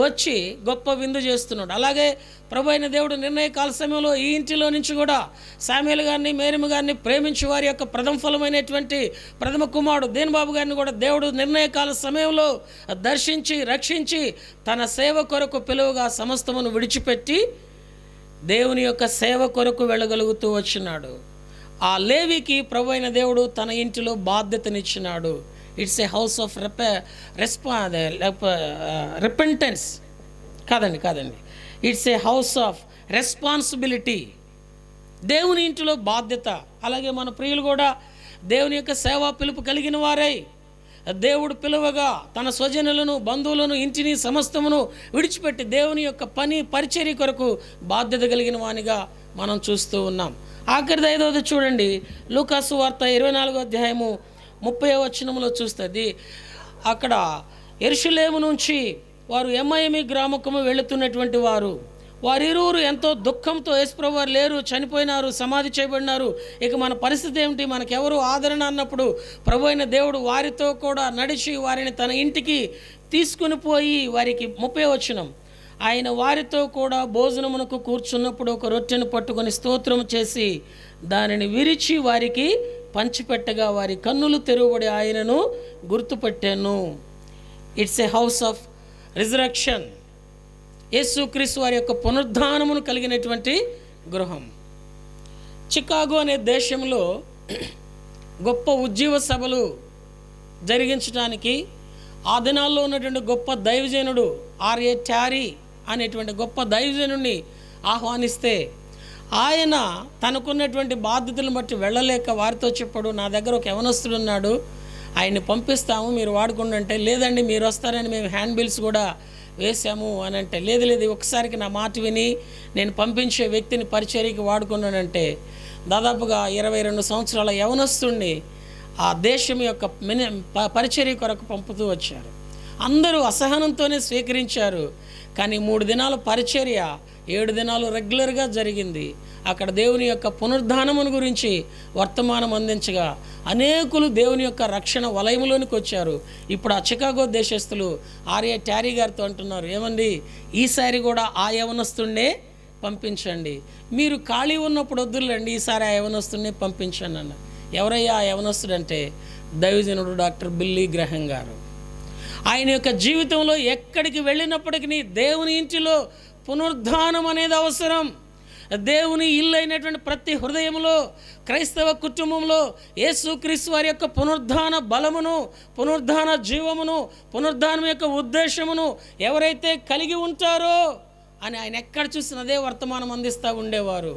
S6: వచ్చి గొప్ప విందు చేస్తున్నాడు. అలాగే ప్రభు అయిన దేవుడు నిర్ణయకాల సమయంలో ఈ ఇంటిలో నుంచి కూడా శామ్యూయల్ గారిని, మేరీమ గారిని ప్రేమించి వారి యొక్క ప్రథమ ఫలమైనటువంటి ప్రథమ కుమారుడు దేనిబాబు గారిని కూడా దేవుడు నిర్ణయకాల సమయంలో దర్శించి, రక్షించి తన సేవ కొరకు పిలువగా సమస్తమును విడిచిపెట్టి దేవుని యొక్క సేవ కొరకు వెళ్ళగలుగుతూ వచ్చినాడు. ఆ లేవికి ప్రభు అయిన దేవుడు తన ఇంటిలో బాధ్యతనిచ్చినాడు. It's a house of repentance. కాదండి, it's a house of responsibility. దేవుని ఇంటిలో బాధ్యత. అలాగే మన ప్రియులు కూడా దేవుని యొక్క సేవా పిలుపు కలిగిన వారై దేవుడు పిలువగా తన స్వజనులను, బంధువులను, ఇంటిని సమస్తమును విడిచిపెట్టి దేవుని యొక్క పని, పరిచర్య కొరకు బాధ్యత కలిగిన వానిగా మనం చూస్తూ ఉన్నాం. ఆఖరిది 5వది చూడండి. లూకా సువార్త 24వ అధ్యాయము 30వ వచనంలో చూస్తుంది. అక్కడ యెరూషలేము నుంచి వారు ఎమ్మయమి గ్రామకము వెళుతున్నటువంటి వారిరువురు ఎంతో దుఃఖంతో, యేసుప్రభువు వారు లేరు, చనిపోయినారు, సమాధి చేయబడినారు, ఇక మన పరిస్థితి ఏమిటి, మనకెవరు ఆదరణ అన్నప్పుడు ప్రభు అయిన దేవుడు వారితో కూడా నడిచి వారిని తన ఇంటికి తీసుకుని పోయి వారికి 30వ వచనం, ఆయన వారితో కూడా భోజనమునకు కూర్చున్నప్పుడు ఒక రొట్టెను పట్టుకొని స్తోత్రం చేసి దానిని విరిచి వారికి పంచిపెట్టగా వారి కన్నులు తెరువబడి ఆయనను గుర్తుపట్టాను. It's a house of resurrection. Yesu Kristu వారి యొక్క పునరుద్ధానమును కలిగినటువంటి గృహం. చికాగో అనే దేశంలో గొప్ప ఉజ్జీవ సభలు జరిగించడానికి ఆ దినాల్లో ఉన్నటువంటి గొప్ప దైవజనుడు R.A. ట్యారీ అనేటువంటి గొప్ప దైవజనుడిని ఆహ్వానిస్తే ఆయన తనకున్నటువంటి బాధ్యతలను బట్టి వెళ్ళలేక వారితో చెప్పాడు, నా దగ్గర ఒక యవనస్తుడు ఉన్నాడు, ఆయన్ని పంపిస్తాము, మీరు వాడుకోండి అంటే, లేదండి మీరు వస్తారని మేము హ్యాండ్ బిల్స్ కూడా వేసాము అని అంటే, లేదు ఒకసారికి నా మాట విని నేను పంపించే వ్యక్తిని పరిచర్యకి వాడుకున్నానంటే దాదాపుగా 22 సంవత్సరాల యవనస్తుడిని ఆ దేశం యొక్క పరిచర్య కొరకు పంపుతూ వచ్చారు. అందరూ అసహనంతోనే స్వీకరించారు. కానీ 3 దినాల పరిచర్య 7 దినాలు రెగ్యులర్గా జరిగింది. అక్కడ దేవుని యొక్క పునరుద్ధానమును గురించి వర్తమానం అందించగా అనేకులు దేవుని యొక్క రక్షణ వలయంలోనికి వచ్చారు. ఇప్పుడు ఆ చికాగో దేశస్థులు ఆర్ఏ ట్యారీ గారితో అంటున్నారు, ఏమండి ఈసారి కూడా ఆ యవనస్తుడినే పంపించండి, మీరు ఖాళీ ఉన్నప్పుడు వద్దులండి, ఈసారి ఆ యవనస్తుడినే పంపించండి అన్న. ఎవరయ్యా ఆ యవనస్తుడు అంటే దైవజనుడు డాక్టర్ బిల్లీ గ్రహం గారు. ఆయన యొక్క జీవితంలో ఎక్కడికి వెళ్ళినప్పటికీ దేవుని ఇంటిలో పునరుద్ధానం అనేది అవసరం. దేవుని ఇల్లు అయినటువంటి ప్రతి హృదయంలో, క్రైస్తవ కుటుంబంలో యేసుక్రీస్తు వారి యొక్క పునరుద్ధాన బలమును, పునరుద్ధాన జీవమును, పునరుద్ధానం యొక్క ఉద్దేశమును ఎవరైతే కలిగి ఉంటారో అని ఆయన ఎక్కడ చూసిన అదే వర్తమానం అందిస్తూ ఉండేవారు.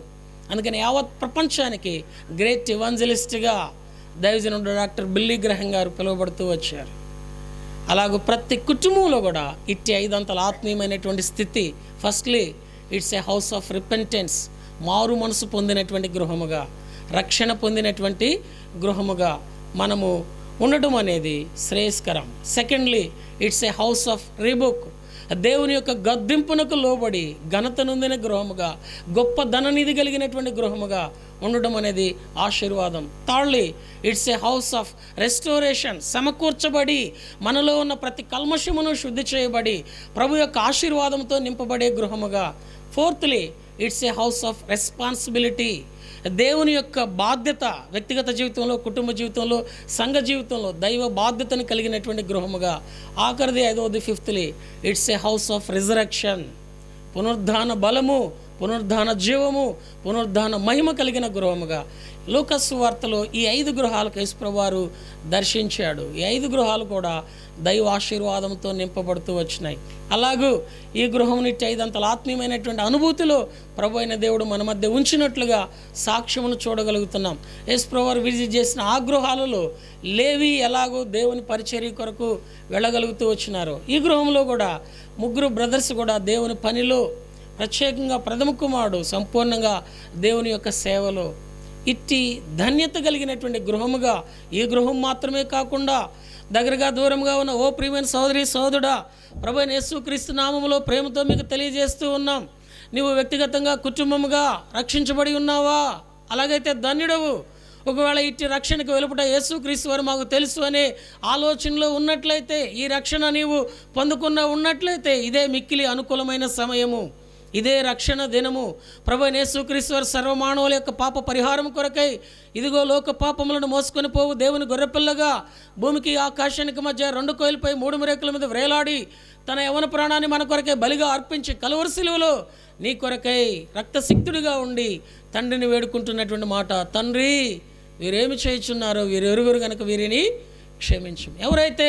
S6: అందుకని యావత్ ప్రపంచానికి గ్రేట్ ఇవాంజలిస్ట్గా దైవజనుడు డాక్టర్ బిల్లీ గ్రహం గారు పిలువబడుతూ వచ్చారు. అలాగూ ప్రతి కుటుంబంలో కూడా ఇట్టి 5 అంతల ఆత్మీయమైనటువంటి స్థితి. Firstly it's a house of repentance, మారు మనసు పొందినటువంటి గృహముగా, రక్షణ పొందినటువంటి గృహముగా మనము ఉండటం అనేది శ్రేయస్కరం. Secondly it's a house of Reebok, దేవుని యొక్క గద్దింపునకు లోబడి ఘనత నొందిన గృహముగా, గొప్ప ధననిధి కలిగినటువంటి గృహముగా ఉండడం అనేది ఆశీర్వాదం. Thirdly it's a house of restoration, సమకూర్చబడి మనలో ఉన్న ప్రతి కల్మషమును శుద్ధి చేయబడి ప్రభు యొక్క ఆశీర్వాదంతో నింపబడే గృహముగా. Fourthly it's a house of responsibility, దేవుని యొక్క బాధ్యత వ్యక్తిగత జీవితంలో, కుటుంబ జీవితంలో, సంఘ జీవితంలో దైవ బాధ్యతను కలిగినటువంటి గృహముగా. ఆఖరిది 5వది fifthly it's a house of resurrection, పునరుద్ధాన బలము, పునరుద్ధాన జీవము, పునరుద్ధాన మహిమ కలిగిన గృహముగా. లూకాసు వార్తలో ఈ 5 గృహాలకు యేసుప్రభువు వారు దర్శించాడు. ఈ 5 గృహాలు కూడా దైవ ఆశీర్వాదంతో నింపబడుతూ వచ్చినాయి. అలాగూ ఈ గృహం నిట్టి 5 అంతల ఆత్మీయమైనటువంటి అనుభూతిలో ప్రభు అయిన దేవుడు మన మధ్య ఉంచినట్లుగా సాక్ష్యమును చూడగలుగుతున్నాం. యేసుప్రభువు వారు విజిట్ చేసిన ఆ గృహాలలో లేవి ఎలాగో దేవుని పరిచర్య కొరకు వెళ్ళగలుగుతూ వచ్చినారో, ఈ గృహంలో కూడా 3 బ్రదర్స్ కూడా దేవుని పనిలో, ప్రత్యేకంగా ప్రథమ కుమారుడు సంపూర్ణంగా దేవుని యొక్క సేవలో, ఇట్టి ధన్యత కలిగినటువంటి గృహముగా. ఈ గృహం మాత్రమే కాకుండా దగ్గరగా దూరంగా ఉన్న ఓ ప్రియమైన సోదరి సోదరుడా, ప్రభువైన యేసుక్రీస్తు నామములో ప్రేమతో మీకు తెలియజేస్తూ ఉన్నాం, నీవు వ్యక్తిగతంగా కుటుంబముగా రక్షించబడి ఉన్నావా? అలాగైతే ధన్యుడవు. ఒకవేళ ఇట్టి రక్షణకు వెలుపట యేసుక్రీస్తు వారు మాకు తెలుసు అనే ఆలోచనలో ఉన్నట్లయితే, ఈ రక్షణ నీవు పొందుకున్న ఉన్నట్లయితే ఇదే మిక్కిలి అనుకూలమైన సమయము, ఇదే రక్షణ దినము. ప్రభువైన యేసుక్రీస్తు వారు సర్వమానవుల యొక్క పాప పరిహారం కొరకై ఇదిగో లోక పాపములను మోసుకొని పోవు దేవుని గొర్రెపిల్లగా భూమికి ఆకాశానికి మధ్య 2 కోయిలపై 3 మేకుల మీద వ్రేలాడి తన యవన ప్రాణాన్ని మన కొరకై బలిగా అర్పించి కలువరి శిలువలో నీ కొరకై రక్తసిక్తుడిగా ఉండి తండ్రిని వేడుకుంటున్నటువంటి మాట, తండ్రి వీరేమి చేయుచున్నారో వీరు ఎరుగురు గనుక వీరిని క్షమించు. ఎవరైతే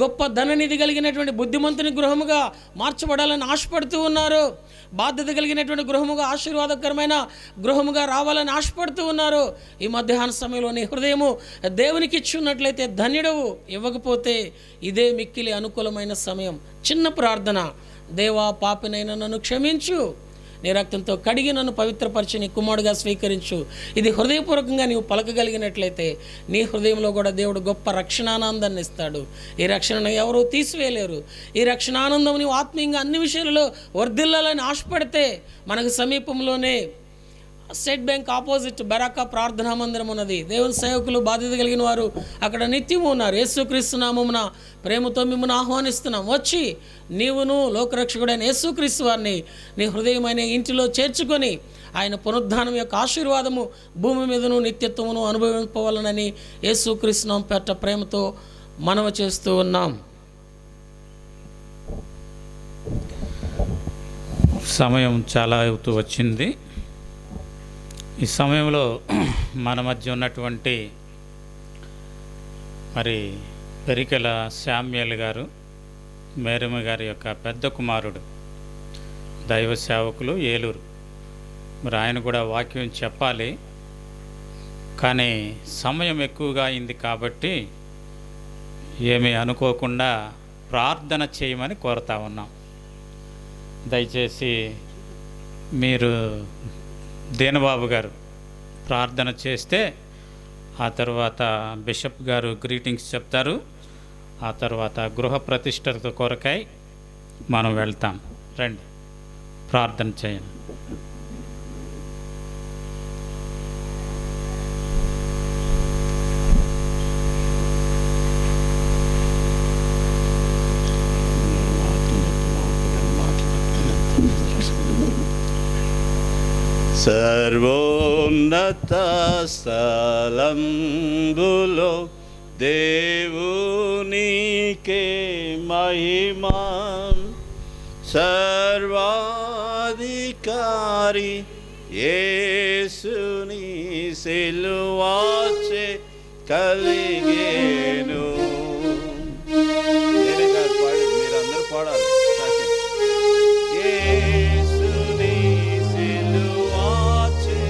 S6: గొప్ప ధననిధి కలిగినటువంటి బుద్ధిమంతుని గృహముగా మార్చబడాలని ఆశపడుతూ ఉన్నారో, బాధ్యత కలిగినటువంటి గృహముగా, ఆశీర్వాదకరమైన గృహముగా రావాలని ఆశపడుతూ ఉన్నారో, ఈ మధ్యాహ్న సమయంలో నీ హృదయము దేవునికి ఇచ్చి ఉన్నట్లయితే ధన్యుడవు. ఇవ్వకపోతే ఇదే మిక్కిలి అనుకూలమైన సమయం. చిన్న ప్రార్థన, దేవా పాపినైనా నన్ను క్షమించు, నీ రక్తంతో కడిగి నన్ను పవిత్రపరిచి నీ కుమారుడుగా స్వీకరించు. ఇది హృదయపూర్వకంగా నీవు పలకగలిగినట్లయితే నీ హృదయంలో కూడా దేవుడు గొప్ప రక్షణానందాన్ని ఇస్తాడు. ఈ రక్షణను ఎవరూ తీసివేయలేరు. ఈ రక్షణానందం నీవు ఆత్మీయంగా అన్ని విషయాలలో వర్ధిల్లాలని ఆశపడితే మనకు సమీపంలోనే స్టేట్ బ్యాంక్ ఆపోజిట్ బరాకా ప్రార్థనా మందిరం ఉన్నది. దేవుని సేవకులు, బాధ్యత కలిగిన వారు అక్కడ నిత్యము ఉన్నారు. యేసుక్రీస్తు నామమున ప్రేమతో మిమ్మల్ని ఆహ్వానిస్తున్నాం. వచ్చి నీవును లోకరక్షకుడైన యేసుక్రీస్తు వారిని నీ హృదయమైన ఇంటిలో చేర్చుకొని ఆయన పునరుద్ధానం యొక్క ఆశీర్వాదము భూమి మీదను నిత్యత్వమును అనుభవింపవాలనని యేసుక్రీస్తు నామమున పేరట ప్రేమతో మనవి చేస్తూ ఉన్నాం.
S1: సమయం చాలా అవుతూ వచ్చింది. ఈ సమయంలో మన మధ్య ఉన్నటువంటి మరి పెరికెల శామ్యుయల్ గారు, మేరమ్మ గారి యొక్క పెద్ద కుమారుడు, దైవ సేవకులు, ఏలూరు. మరి ఆయన కూడా వాక్యం చెప్పాలి, కానీ సమయం ఎక్కువగా అయింది కాబట్టి ఏమీ అనుకోకుండా ప్రార్థన చేయమని కోరుతా ఉన్నాం. దయచేసి మీరు దీనబాబు గారు ప్రార్థన చేస్తే ఆ తర్వాత బిషప్ గారు గ్రీటింగ్స్ చెప్తారు. ఆ తర్వాత గృహ ప్రతిష్ఠత కొరకై మనం వెళ్తాం. రండి. ప్రార్థన చేయండి.
S3: సర్వోన్నత స్థలంబులో దేవునికే మహిమా, సర్వాధికారి యేసుని సిలువాచే కలిగేను. నేనే కాదు పాడేది, మీరందరూ పాడాలి. యేసుని సిలువాచే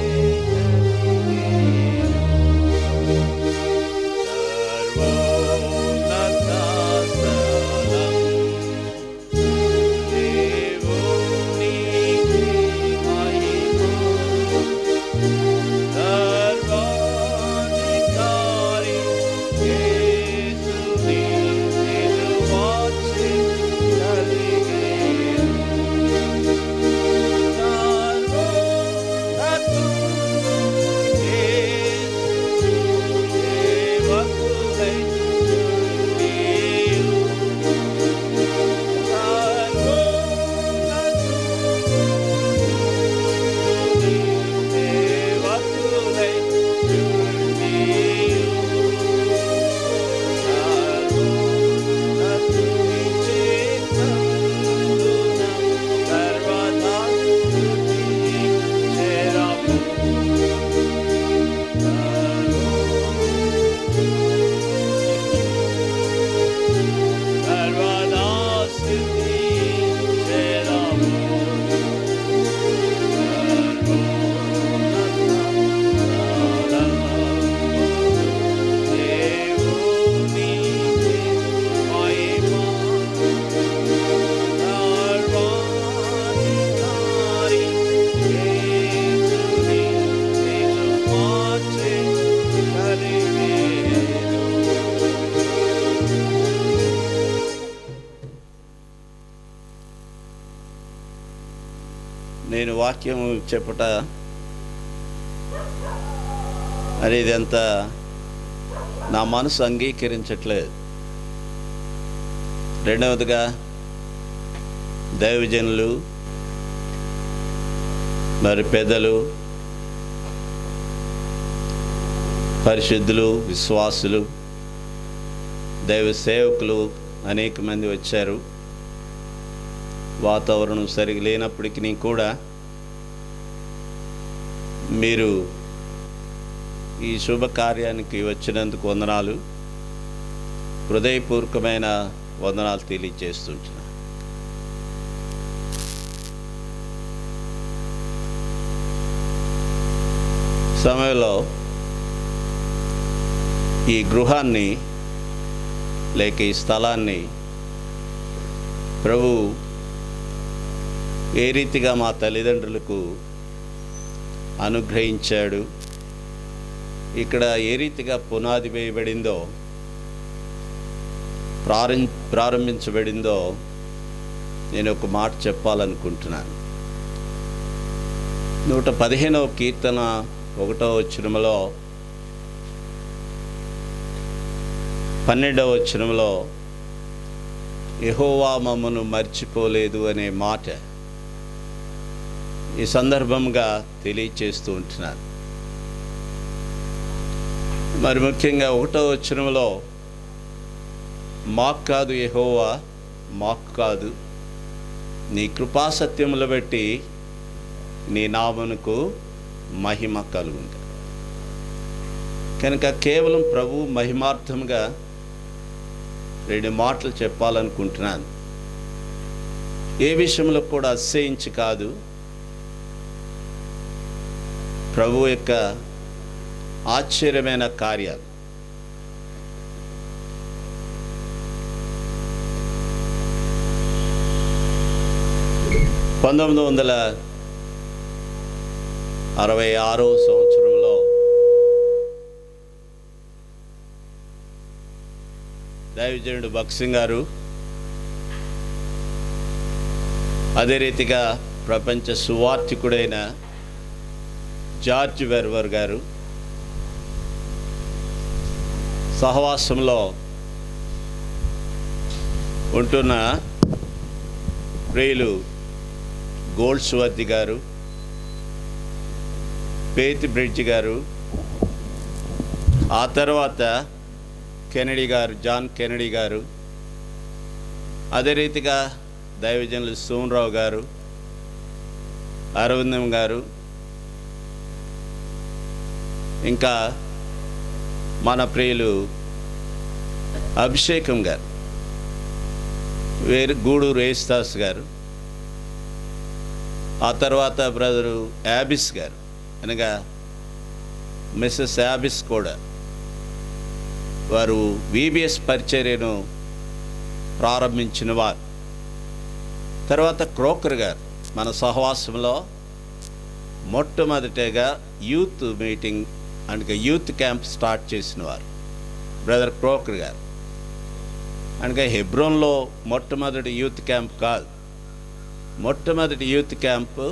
S3: సర్వోన్నత స్థలం దేవునికి మహిమా, సర్వాధికారి యేసుని సిలువాచే కలిగేను. నేను వాక్యం చెప్పుట అనేది అంత నా మనసు అంగీకరించట్లేదు. రెండవదిగా దైవజనులు మరి పెద్దలు, పరిశుద్ధులు, విశ్వాసులు, దైవ సేవకులు అనేక మంది వచ్చారు. వాతావరణం సరిగా లేనప్పటికీ కూడా మీరు ఈ శుభకార్యానికి వచ్చినందుకు వందనాలు, హృదయపూర్వకమైన వందనాలు తెలియజేస్తుంటున్నాను. సమయంలో ఈ గృహాన్ని లేక ఈ స్థలాన్ని ప్రభు ఏ రీతిగా మా తల్లిదండ్రులకు అనుగ్రహించాడు, ఇక్కడ ఏ రీతిగా పునాది వేయబడిందో, ప్రారంభించబడిందో నేను ఒక మాట చెప్పాలనుకుంటున్నాను. 115వ కీర్తన 1వ వచనంలో 12వ వచనంలో యెహోవా మమ్మను మర్చిపోలేదు అనే మాట ఈ సందర్భంగా తెలియచేస్తూ ఉంటున్నాను. మరి ముఖ్యంగా 1వ వచనంలో మాకు కాదు యెహోవా, మాకు కాదు, నీ కృపాసత్యములు బట్టి నీ నామమునకు మహిమ కలుగును. కనుక కేవలం ప్రభు మహిమార్థంగా 2 మాటలు చెప్పాలనుకుంటున్నాను. ఏ విషయంలో కూడా అతిశయించి కాదు, ప్రభు యొక్క ఆశ్చర్యమైన కార్యాలు. పంతొమ్మిది 1966వ సంవత్సరంలో దైవజనుడు భక్సింగ్ గారు, అదే రీతిగా ప్రపంచ సువార్థికుడైన జార్జ్ వెర్వర్ గారు సహవాసంలో ఉంటున్న ప్రియులు గోల్డ్స్వర్త్ గారు, ఫెయిత్ బ్రిడ్జ్ గారు, ఆ తర్వాత కెనడీ గారు, జాన్ కెనడీ గారు, అదే రీతిగా దైవజనులు సోమరావు గారు, అరవిందం గారు, ఇంకా మన ప్రియులు అభిషేకం గారు, గూడూరు యేసుదాస్ గారు, ఆ తర్వాత బ్రదరు యాబిస్ గారు, అనగా మిస్సెస్ యాబిస్ కూడా వారు VBS పరిచర్యను ప్రారంభించిన వారు. తర్వాత క్రోకర్ గారు మన సహవాసంలో మొట్టమొదటిగా యూత్ మీటింగ్ అనగా యూత్ క్యాంప్ స్టార్ట్ చేసిన వారు బ్రదర్ క్రోకర్ గారు. అనగా హెబ్రోన్లో మొట్టమొదటి యూత్ క్యాంప్ కాదు, మొట్టమొదటి యూత్ క్యాంపు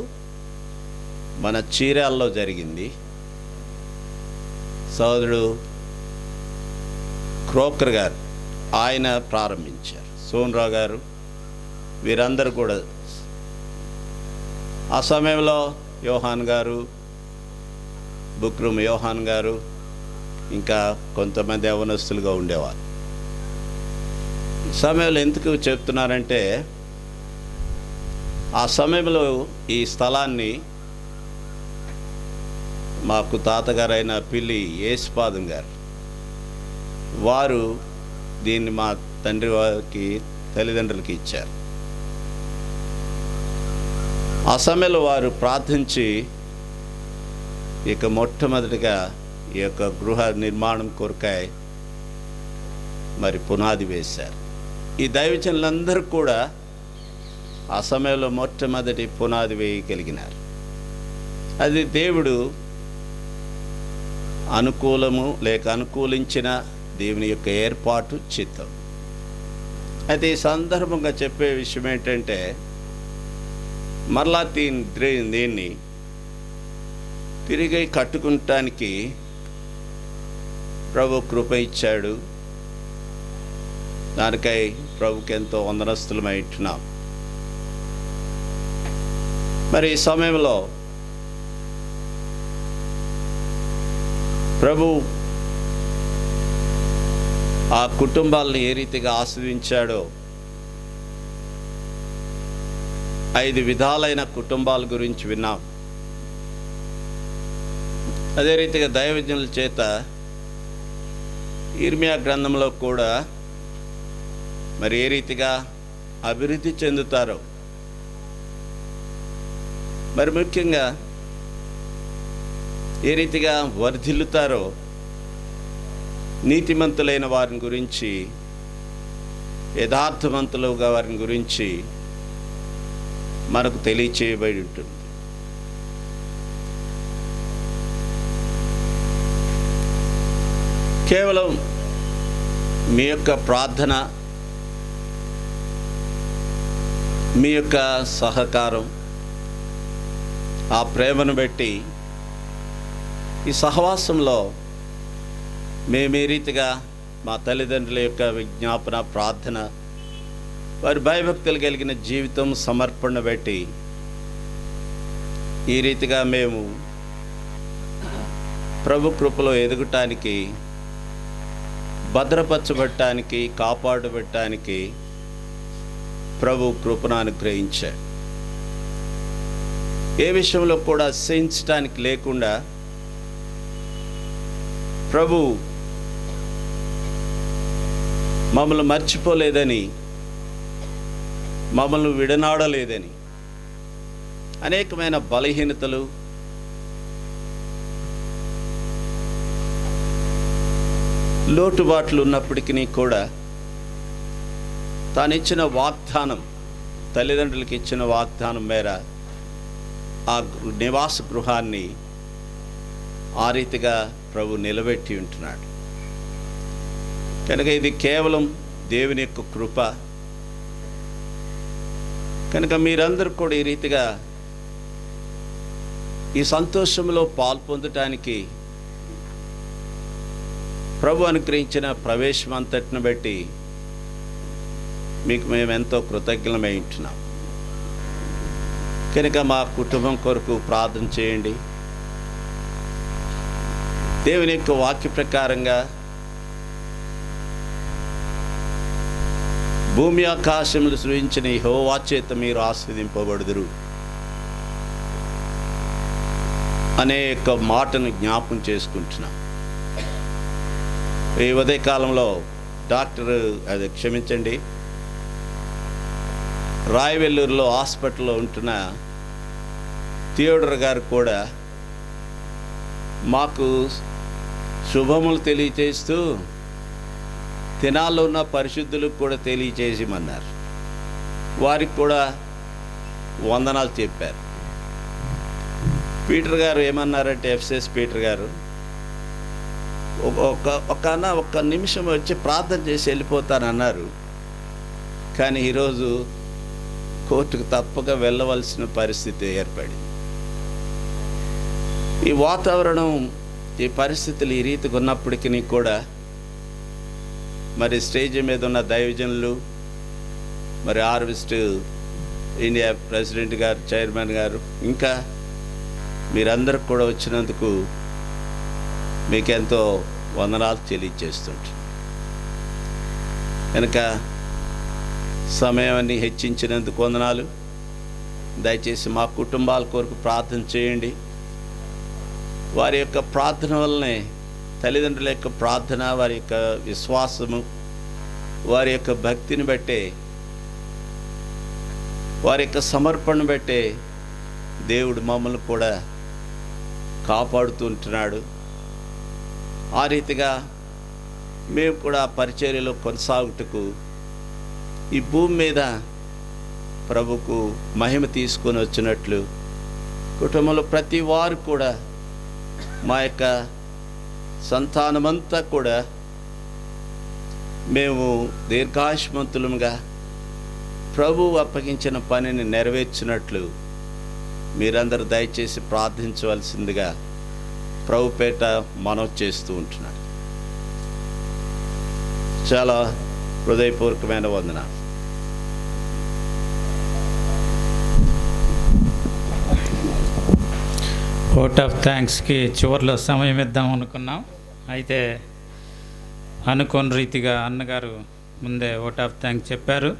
S3: మన చీరాల్లో జరిగింది. సోదరుడు క్రోకర్ గారు ఆయన ప్రారంభించారు. సోమరావు గారు వీరందరూ కూడా ఆ సమయంలో యోహాన్ గారు, బుక్రూమ్ యోహాన్ గారు, ఇంకా కొంతమంది యవనస్తులుగా ఉండేవారు. సమయంలో ఎందుకు చెప్తున్నారంటే ఆ సమయంలో ఈ స్థలాన్ని మాకు తాతగారైన పిల్లి యేసుపాదం గారు వారు దీన్ని మా తండ్రి వారికి తల్లిదండ్రులకి ఇచ్చారు. ఆ సమయంలో వారు ప్రార్థించి ఇక మొట్టమొదటిగా ఈ యొక్క గృహ నిర్మాణం కొరకాయ మరి పునాది వేశారు. ఈ దైవజనులందరూ కూడా ఆ సమయంలో మొట్టమొదటి పునాది వేయగలిగినారు. అది దేవుడు అనుకూలము లేక అనుకూలించిన దేవుని యొక్క ఏర్పాటు చిత్తం. అయితే ఈ సందర్భంగా చెప్పే విషయం ఏంటంటే మరలా దీన్ని తిరిగి కట్టుకుంటానికి ప్రభు కృప ఇచ్చాడు. దానికై ప్రభుకి ఎంతో వందనస్తులమై ఉంటున్నాం. మరి ఈ సమయంలో ప్రభు ఆ కుటుంబాలను ఏ రీతిగా ఆస్వాదించాడో 5 విధాలైన కుటుంబాల గురించి విన్నాం. అదే రీతిగా దైవజనుల చేత ఇర్మియా గ్రంథంలో కూడా మరి ఏ రీతిగా అభివృద్ధి చెందుతారో, మరి ముఖ్యంగా ఏ రీతిగా వర్ధిల్లుతారో నీతిమంతులైన వారిని గురించి, యథార్థవంతులుగా వారిని గురించి మనకు తెలియచేయబడి ఉంటుంది. కేవలం మీ యొక్క ప్రార్థన, మీ యొక్క సహకారం, ఆ ప్రేమను బట్టి ఈ సహవాసంలో మేము ఈ రీతిగా మా తల్లిదండ్రుల యొక్క విజ్ఞాపన, ప్రార్థన, వారి భయభక్తులు కలిగిన జీవితం, సమర్పణ బట్టి ఈ రీతిగా మేము ప్రభు కృపలో ఎదగటానికి, భద్రపరచబడటానికి, కాపాడబడటానికి ప్రభు కృపను అనుగ్రహించాడు. ఏ విషయంలో కూడా అసహించడానికి లేకుండా ప్రభు మమ్మల్ని మర్చిపోలేదని, మమ్మల్ని విడనాడలేదని, అనేకమైన బలహీనతలు, లోటుబాట్లు ఉన్నప్పటికీ కూడా తాను ఇచ్చిన వాగ్దానం, తల్లిదండ్రులకి ఇచ్చిన వాగ్దానం మేర ఆ నివాస గృహాన్ని ఆ రీతిగా ప్రభు నిలబెట్టి ఉంటున్నాడు. కనుక ఇది కేవలం దేవుని యొక్క కృప. కనుక మీరందరూ కూడా ఈ రీతిగా ఈ సంతోషంలో పాల్పొందటానికి ప్రభు అనుగ్రహించిన ప్రవేశం అంతటిని బట్టి మీకు మేము ఎంతో కృతజ్ఞమై ఉంటున్నాం. కనుక మా కుటుంబం కొరకు ప్రార్థన చేయండి. దేవుని యొక్క వాక్య ప్రకారంగా భూమి ఆకాశములు సృజించిన యెహోవా చేత మీరు ఆశీర్వదింపబడుదురు అనే యొక్క మాటను జ్ఞాపకం చేసుకుంటున్నాం. ఈ ఉదయకాలంలో రాయవెల్లూరులో హాస్పిటల్లో ఉంటున్న థియోడర్ గారు కూడా మాకు శుభములు తెలియచేస్తూ తినాల్లో ఉన్న పరిశుద్ధులకు కూడా తెలియచేయమన్నారు. వారికి కూడా వందనాలు చెప్పారు. పీటర్ గారు ఏమన్నారంటే, ఎఫ్ఎస్ పీటర్ గారు ఒక్క నిమిషం వచ్చి ప్రార్థన చేసి వెళ్ళిపోతానన్నారు. కానీ ఈరోజు కోర్టుకు తప్పక వెళ్ళవలసిన పరిస్థితి ఏర్పడింది. ఈ వాతావరణం, ఈ పరిస్థితులు ఈ రీతిగా ఉన్నప్పటికీ కూడా మరి స్టేజ్ మీద ఉన్న దైవజనులు, మరి హార్వెస్ట్ ఇండియా ప్రెసిడెంట్ గారు, చైర్మన్ గారు, ఇంకా మీరందరూ కూడా వచ్చినందుకు మీకెంతో వందనాలు తెలియజేస్తుంటారు. కనుక సమయాన్ని హెచ్చించినందుకు వందనాలు. దయచేసి మా కుటుంబాల కొరకు ప్రార్థన చేయండి. వారి యొక్క ప్రార్థన వల్లనే, తల్లిదండ్రుల యొక్క ప్రార్థన, వారి యొక్క విశ్వాసము, వారి యొక్క భక్తిని బట్టే, వారి యొక్క సమర్పణను బట్టే దేవుడు మమ్మల్ని కూడా కాపాడుతుంటున్నాడు. ఆ రీతిగా మేము కూడా పరిచర్యలో కొనసాగుటకు ఈ భూమి మీద ప్రభుకు మహిమ తీసుకొని వచ్చినట్లు కుటుంబంలో ప్రతి వారు కూడా, మా యొక్క సంతానమంతా కూడా మేము దీర్ఘాయుష్మంతులుగా ప్రభువు అప్పగించిన పనిని నెరవేర్చినట్లు మీరందరూ దయచేసి ప్రార్థించవలసిందిగా ప్రభుపేట మనవి చేస్తూ ఉంటున్నాను. చాలా హృదయపూర్వకమైన వందనాలు.
S1: ఓట్ ఆఫ్ థ్యాంక్స్కి చివరిలో సమయం ఇద్దాం అనుకున్నాం. అయితే అనుకోని రీతిగా అన్నగారు ముందే ఓట్ ఆఫ్ థ్యాంక్స్ చెప్పారు.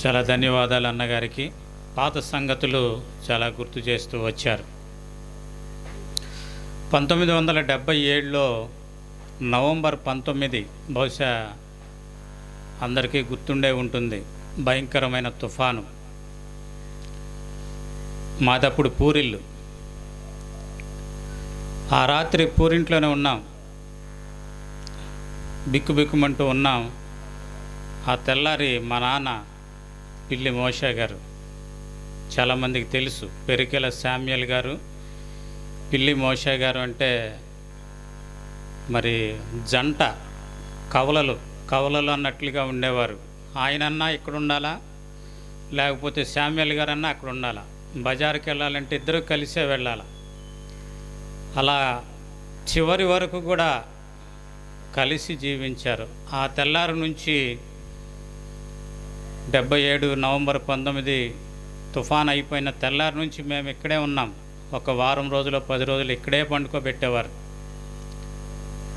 S1: చాలా ధన్యవాదాలు అన్నగారికి. పాత సంగతులు చాలా గుర్తు చేస్తూ వచ్చారు. 1977లో నవంబర్ 19, బహుశా అందరికీ గుర్తుండే ఉంటుంది, భయంకరమైన తుఫాను. మాదప్పుడు పూరిల్లు. ఆ రాత్రి పూరింట్లోనే ఉన్నాం, బిక్కుబిక్కుమంటూ ఉన్నాం. ఆ తెల్లారి మా నాన్న పిల్లి మోషే గారు, చాలామందికి తెలుసు, పెరికెల శామ్యుల్ గారు, పిల్లి మోషే గారు అంటే మరి జంట కవలలు అన్నట్లుగా ఉండేవారు. ఆయనన్నా ఇక్కడ ఉండాలా, లేకపోతే శామ్యుల్ గారన్నా అక్కడ ఉండాలా. బజారుకి వెళ్ళాలంటే ఇద్దరు కలిసే వెళ్ళాలి. అలా చివరి వరకు కూడా కలిసి జీవించారు. ఆ తెల్లారి నుంచి 77 నవంబర్ 19 తుఫాన్ అయిపోయిన తెల్లారి నుంచి మేము ఇక్కడే ఉన్నాం. ఒక వారం రోజులు 10 రోజులు ఇక్కడే పండుకోబెట్టేవారు.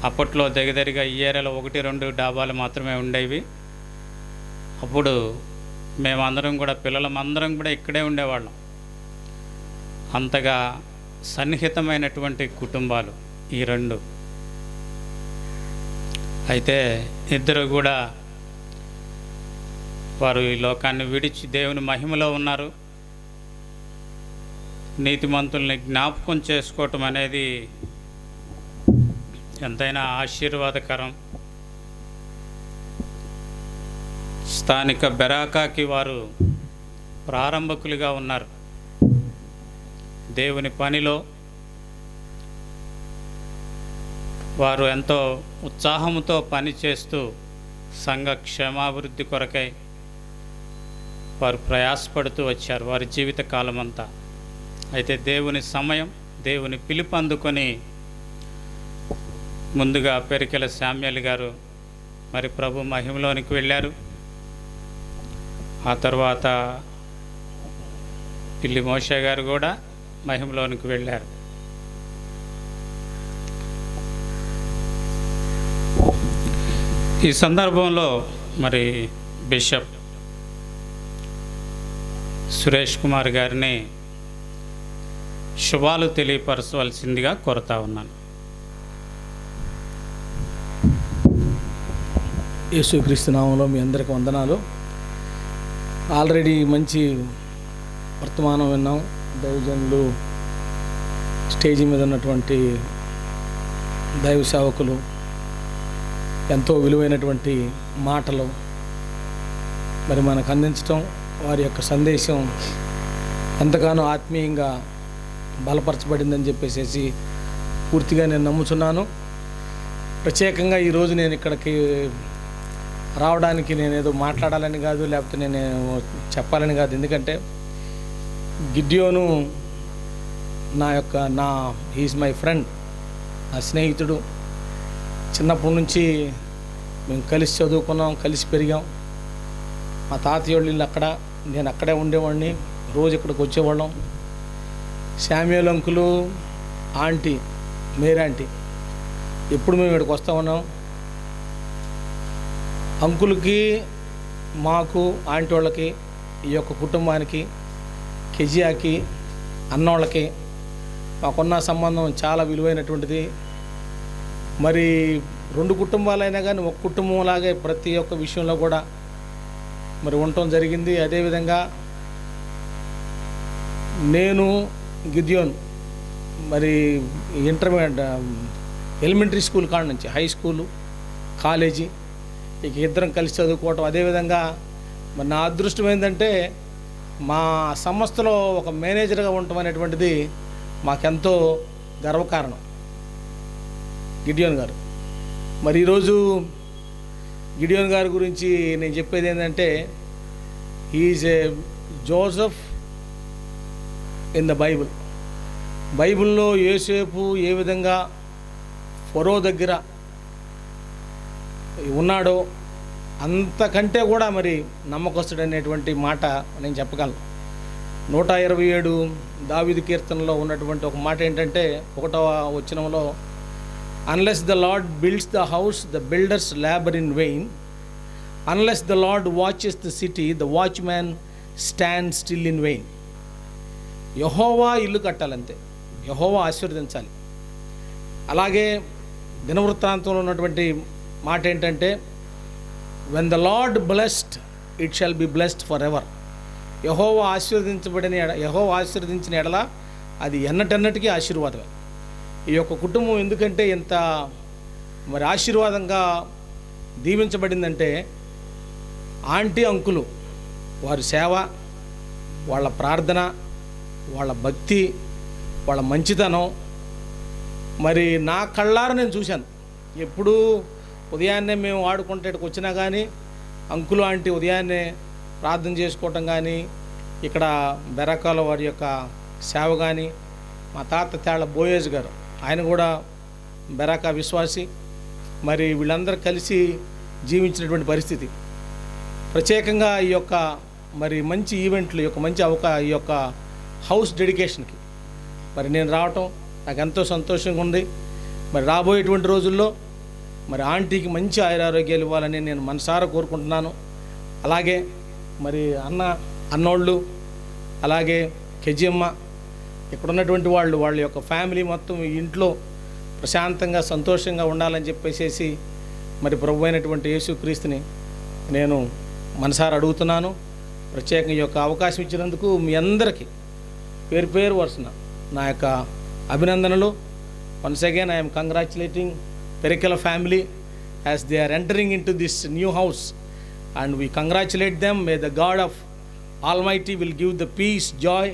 S1: అప్పట్లో దగ్గరగా ఈ ఏరియాలో 1-2 డాబాలు మాత్రమే ఉండేవి. అప్పుడు మేమందరం కూడా, పిల్లలమందరం కూడా ఇక్కడే ఉండేవాళ్ళం. అంతగా సన్నిహితమైనటువంటి కుటుంబాలు ఈ రెండు. అయితే ఇద్దరు కూడా వారు ఈ లోకాన్ని విడిచి దేవుని మహిమలో ఉన్నారు. నీతిమంతుల్ని జ్ఞాపకం చేసుకోవటం అనేది ఎంతైనా ఆశీర్వాదకరం. స్థానిక బెరాకాకి వారు ప్రారంభకులుగా ఉన్నారు. దేవుని పనిలో వారు ఎంతో ఉత్సాహంతో పనిచేస్తూ సంఘ క్షేమాభివృద్ధి కొరకై వారు ప్రయాసపడుతూ వచ్చారు వారి జీవిత కాలమంతా. అయితే దేవుని సమయం, దేవుని పిలుపు అందుకొని ముందుగా పెరికెల శామ్యూల్ గారు మరి ప్రభు మహిమలోనికి వెళ్ళారు. ఆ తర్వాత పిల్లి మోషే గారు కూడా మహిమలోనికి వెళ్ళారు. ఈ సందర్భంలో మరి బిషప్ సురేష్ కుమార్ గారిని శుభాలు తెలియపరచవలసిందిగా కోరుతా ఉన్నాను.
S7: యేసుక్రీస్తు నామంలో మీ అందరికీ వందనాలు. ఆల్రెడీ మంచి వర్తమానం విన్నాం. దైవజనులు, స్టేజీ మీద ఉన్నటువంటి దైవ సేవకులు ఎంతో విలువైనటువంటి మాటలు మరి మనకు అందించటం, వారి యొక్క సందేశం ఎంతగానో ఆత్మీయంగా బలపరచబడిందని చెప్పేసి పూర్తిగా నేను నమ్ముతున్నాను. ప్రత్యేకంగా ఈరోజు నేను ఇక్కడికి రావడానికి నేనేదో మాట్లాడాలని కాదు, లేకపోతే నేను చెప్పాలని కాదు. ఎందుకంటే గిడ్యోను హీఈస్ మై ఫ్రెండ్, నా స్నేహితుడు. చిన్నప్పటి నుంచి మేము కలిసి చదువుకున్నాం, కలిసి పెరిగాం. మా తాతయ్య వాళ్ళ ఇల్లు అక్కడ, నేను అక్కడే ఉండేవాడిని. రోజు ఇక్కడికి వచ్చేవాళ్ళం. శామ్యూల్ అంకులు, ఆంటీ మేరాంటీ ఎప్పుడు మేము ఇక్కడికి వస్తూ ఉన్నాం. అంకులకి, మాకు, ఆంటీ వాళ్ళకి, ఈ యొక్క కుటుంబానికి, కెజియాకి, అన్నోళ్ళకి మాకున్న సంబంధం చాలా విలువైనటువంటిది. మరి రెండు కుటుంబాలైనా కానీ ఒక కుటుంబంలాగే ప్రతి ఒక్క విషయంలో కూడా మరి ఉండటం జరిగింది. అదేవిధంగా నేను గిద్యోన్ మరి ఎలిమెంటరీ స్కూల్ కాడ నుంచి హై స్కూలు, కాలేజీ ఇక ఇద్దరం కలిసి చదువుకోవటం. అదేవిధంగా మరి నా అదృష్టం ఏంటంటే మా సంస్థలో ఒక మేనేజర్గా ఉండటం అనేటువంటిది మాకెంతో గర్వకారణం. గిడియోన్ గారు మరి ఈరోజు గిడియోన్ గారి గురించి నేను చెప్పేది ఏంటంటే is a Joseph in the బైబిల్లో యోసేపు ఏ విధంగా ఫరో దగ్గర ఉన్నాడో అంతకంటే కూడా మరి నమ్మకస్తుడు అనేటువంటి మాట నేను చెప్పగలను. 127 దావీదు కీర్తనలో ఉన్నటువంటి ఒక మాట ఏంటంటే 1వ వచనంలో, unless the Lord builds the house the builders labour in vain, unless the Lord watches the city the watchman stand still in vain. Yehova ఇల్లు కట్టాలంతే, యెహోవా ఆశీర్వదించాలి. అలాగే దినవృత్తాంతంలో ఉన్నటువంటి మాట ఏంటంటే, when the Lord blessed it shall be blessed forever. Yehova ఆశీర్వదించిన ఎడల అది ఎన్నటెన్నటికీ ఆశీర్వాదమే. ఈ యొక్క కుటుంబం ఎందుకంటే ఇంత మరి ఆశీర్వాదంగా దీవించబడిందంటే ఆంటీ అంకులు వారి సేవ, వాళ్ళ ప్రార్థన, వాళ్ళ భక్తి, వాళ్ళ మంచితనం మరి నా కళ్ళారా నేను చూశాను. ఎప్పుడూ ఉదయాన్నే మేము ఆడుకుంటే ఇక్కడికి వచ్చినా కానీ అంకులు ఆంటీ ఉదయాన్నే ప్రార్థన చేసుకోవటం కానీ, ఇక్కడ బెరకాల వారి యొక్క సేవ కానీ, మా తాత తేళ్ల బోయేజ్ గారు ఆయన కూడా బెరాకా విశ్వాసి. మరి వీళ్ళందరూ కలిసి జీవించినటువంటి పరిస్థితి. ప్రత్యేకంగా ఈ యొక్క మరి మంచి ఈవెంట్లు, ఈ యొక్క మంచి ఈ యొక్క హౌస్ డెడికేషన్కి మరి నేను రావటం నాకు ఎంతో సంతోషంగా ఉంది. మరి రాబోయేటువంటి రోజుల్లో మరి ఆంటీకి మంచి ఆయురారోగ్యాలు ఇవ్వాలని నేను మనసారా కోరుకుంటున్నాను. అలాగే మరి అన్నోళ్ళు, అలాగే కెజియమ్మ, ఇక్కడ ఉన్నటువంటి వాళ్ళ యొక్క ఫ్యామిలీ మొత్తం ఇంట్లో ప్రశాంతంగా సంతోషంగా ఉండాలని చెప్పేసి మరి ప్రభు అయినటువంటి యేసుక్రీస్తుని నేను మనసారా అడుగుతున్నాను. ప్రత్యేకంగా ఈ యొక్క అవకాశం ఇచ్చినందుకు మీ అందరికీ పేరు పేరు వరుసన నా యొక్క అభినందనలు. Once again I'm congratulating Perikela family as they are entering into this new house and we congratulate them. May the God of Almighty will give the peace, joy,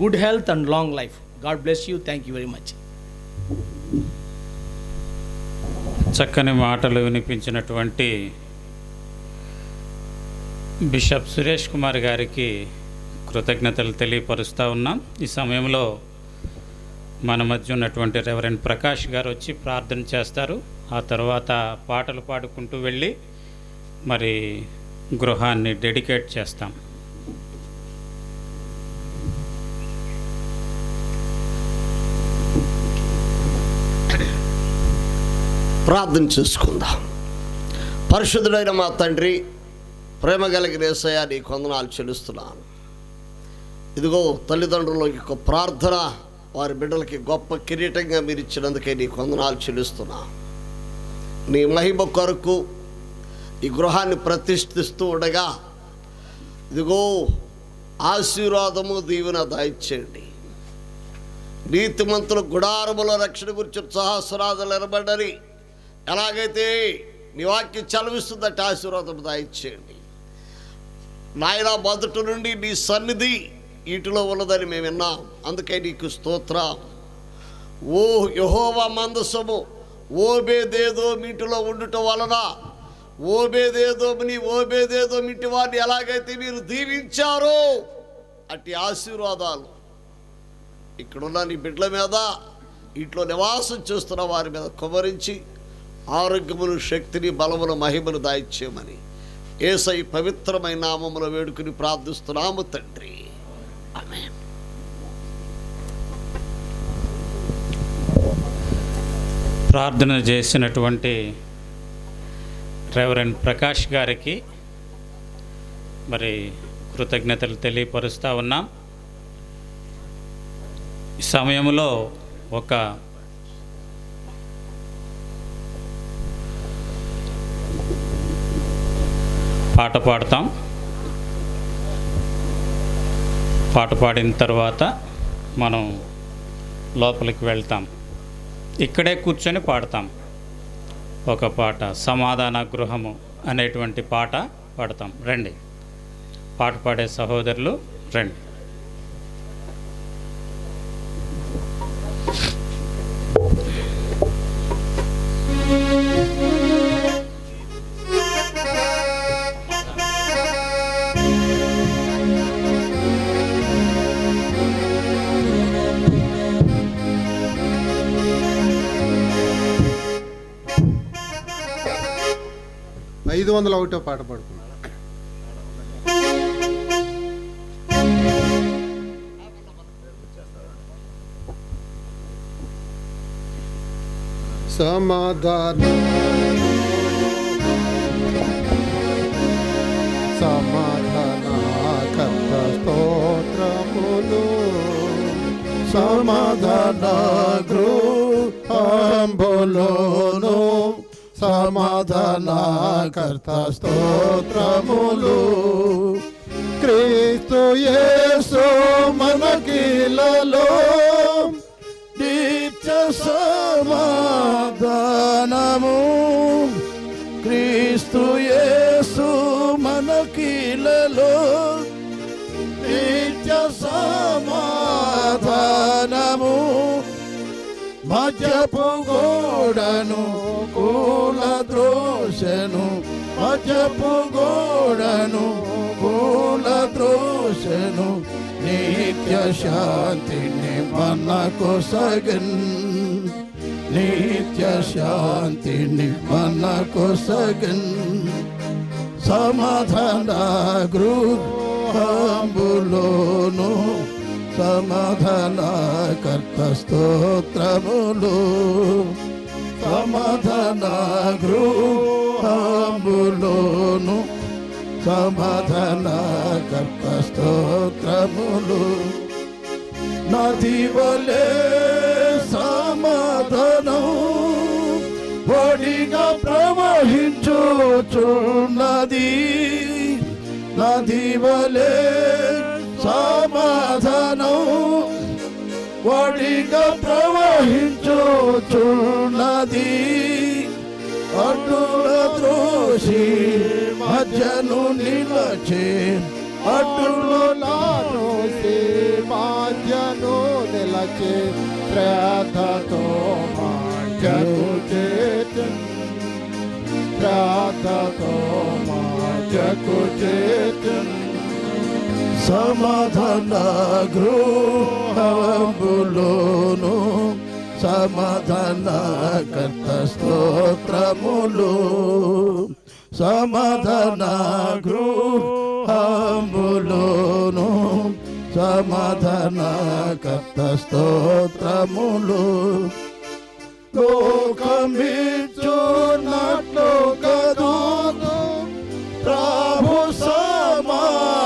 S7: good health and long life. God bless you. Thank you very much.
S1: చక్కని మాటలు వినిపించినటువంటి bishop Suresh Kumar గారికి కృతజ్ఞతలు తెలియపరుస్తూ ఉన్నాం. ఈ సమయంలో మన మధ్య ఉన్నటువంటి రెవరెండ్ ప్రకాష్ గారు వచ్చి ప్రార్థన చేస్తారు. ఆ తర్వాత పాటలు పాడుకుంటూ వెళ్ళి మరి గృహాన్ని డెడికేట్ చేస్తాం.
S8: ప్రార్థన చేసుకుందాం. పరిశుద్ధుడైన మా తండ్రి, ప్రేమ కలిగిన యేసయ్య, నీకు వందనాలు చెల్లిస్తున్నాను. ఇదిగో తల్లిదండ్రుల యొక్క ప్రార్థన వారి బిడ్డలకి గొప్ప కిరీటంగా మీరు ఇచ్చినందుకే నీకు వందనాలు చెల్లిస్తున్నాను. నీ మహిమ కొరకు ఈ గృహాన్ని ప్రతిష్ఠిస్తూ ఉండగా ఇదిగో ఆశీర్వాదము దీవెన దయచేయండి. నీతిమంతుల గుడారముల రక్షణ గురించి సహస్రాదులు నిలబడని ఎలాగైతే నీ వాక్యం చలవిస్తుందంటే ఆశీర్వాదం దయచేయండి నాయన. మొదటి నుండి నీ సన్నిధి వీటిలో ఉన్నదని మేము విన్నాం, అందుకే నీకు స్తోత్రం. ఓ యెహోవా మందసము ఓబేదేదోము ఇంటిలో ఉండటం వలన ఓబేదేదోముని ఇంటి వారిని ఎలాగైతే మీరు దీవించారో అట్టి ఆశీర్వాదాలు ఇక్కడున్న నీ బిడ్డల మీద, ఇంట్లో నివాసం చేస్తున్న వారి మీద కుమరించి ఆరోగ్యమును, శక్తిని, బలమును, మహిమను దాయిచ్చేయమని యేసయ్య పవిత్రమైన నామములో వేడుకుని ప్రార్థిస్తున్నాము తండ్రి. ఆమేన్.
S1: ప్రార్థన చేసినటువంటి రెవరెండ్ ప్రకాష్ గారికి మరి కృతజ్ఞతలు తెలియపరుస్తూ ఉన్నాం. ఈ సమయంలో ఒక పాట పాడతాం. పాట పాడిన తర్వాత మనం లోపలికి వెళ్తాం. ఇక్కడే కూర్చొని పాడతాం. ఒక పాట సమాధాన గృహము అనేటువంటి పాట పాడతాం. రండి, పాట పాడే సహోదరులు రండి.
S2: ఐదు 501 పాట పాడుకున్నాం. సమాధాన కర్త స్తోత్రములు, సమాధాన గృహంబులోను సమాధాన కర్త స్తోత్రములు. క్రీస్తు యేసు మనకిలలో నిత్య సమాధానము. క్రీస్తు యేసు మనకిలలో నిత్య సమాధానము. మధ్యపు గోడను కూల ద్రోషను, మధ్యపు గోడను కూల ద్రోషను. నిత్య శాంతిని మనకు సగన్, నిత్య శాంతిని మనకు సగన్. సమాధాన గృహంబులోను సమాధాన కర్త స్తోత్రములు. సమాధాన గృహంబులోను సమాధాన కర్త స్తోత్రములు. నది వలె సమాధానం ఒడిగా ప్రవహించుచున్నది. నది వలె సమాధానం ఒడిగా ప్రవహించుచున్నది. అటుల ద్రోషి మధ్యను నిలచే, అటుల ద్రోషి మధ్యను నిలచే. శ్రద్ధతో మధ్యకు చేతన్, శ్రద్ధతో మధ్యకు చేతన్.
S9: సమాధాన గృహములోను సమాధాన కర్త స్తోత్రములు సమాధాన గృహములోను సమాధాన కర్త స్తోత్రములు లోకమిచ్చునట్లు కదు ప్రభు సమాధానము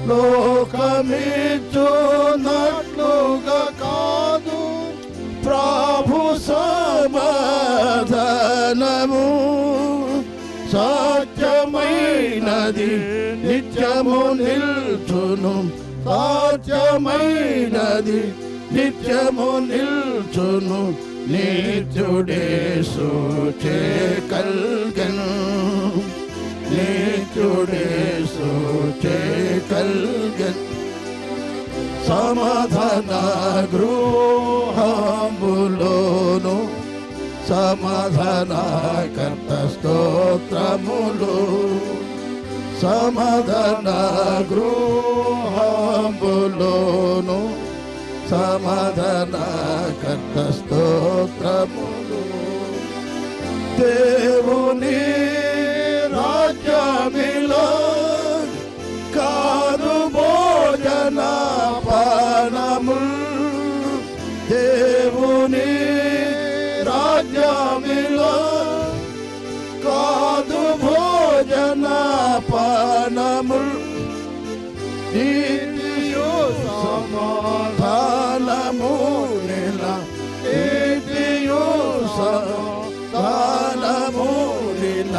S9: లోకమిచ్చునట్లుగా కాదు ప్రభు సమాధానము సత్యమైనది నిత్యము నిల్చును సత్యమైనది నిత్యము నిల్చును నిత్యుడేసు చే కల్గను నిత్యుడేసు చే కల్గను సమాధాన గృహములోను సమాధాన కర్త స్తోత్రములు సమాధాన గృహములోను సమాధాన కర్త స్తోత్రములు దేవుని రాజ్యమిలో కాదు భోజన పానముల్ దేవుని రాజ్యమిలో కాదు భోజన పానముల్ నీతియు సమాధానము నెల నీతియు సమాధానము నెల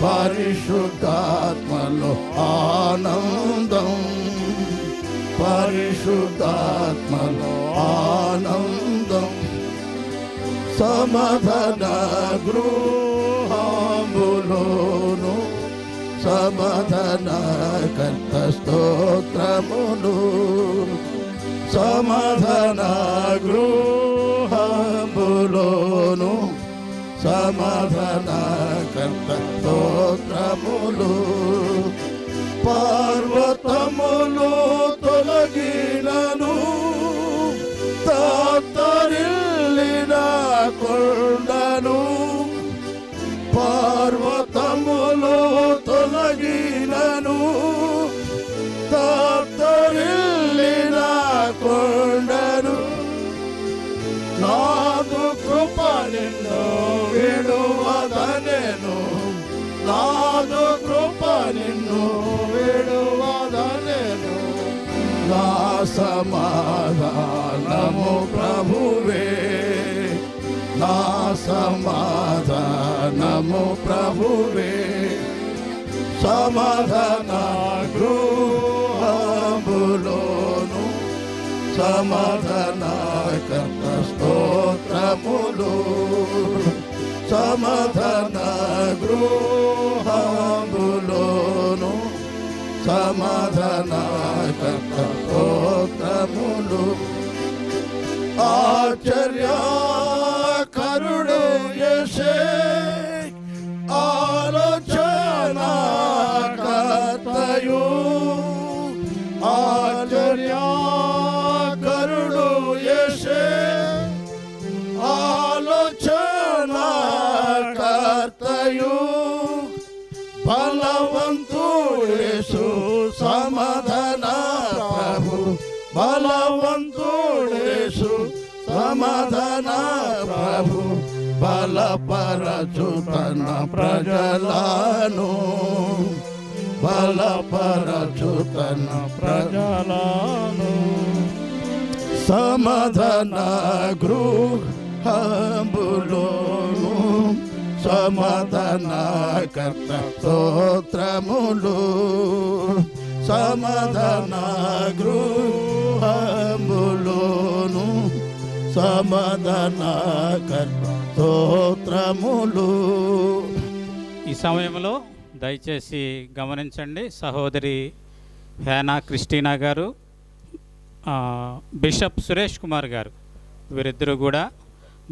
S9: పరిశుద్ధాత్మలో ఆనందం పరిశుద్ధాత్మలో ఆనందం సమాధాన గృహములోను సమాధాన కర్త స్తోత్రములు సమాధాన గృహములోను సమాధాన కర్త స్తోత్రములు పర్వతములు తొలగినను తత్తరిల్లిన కొండను పర్వతములు తొలగినను తత్తరిల్లిన కొండను నాదు కృప నిన్ను విడువదనెను నాదు కృప నిన్ను విడువదనెను నా సమాధానము ప్రభువే నా సమాధానము ప్రభువే సమాధాన గృహములోను సమాధాన కర్త స్తోత్రములు సమాధాన గృహములోను సమాధాన కర్త స్తోత్రములు ఆశ్చర్యకరుడు యేసే ఆలోచన కర్తయు ఆశ్చర్యకరుడు యేసే ఆలోచన కర్తయు బలవంతుడేసు సమాధాన ప్రభు బలవంతుడేసు సమాధాన ప్రభు బలపరచు తన ప్రజలను బలపరచు తన ప్రజలను సమాధాన గృహములోను సమాధాన కర్త స్తోత్రములు సమాధాన గృహములోను సమాధాన కర్త స్తోత్రములు.
S1: ఈ సమయంలో దయచేసి గమనించండి, సహోదరి హేనా క్రిస్టీనా గారు, బిషప్ సురేష్ కుమార్ గారు, వీరిద్దరూ కూడా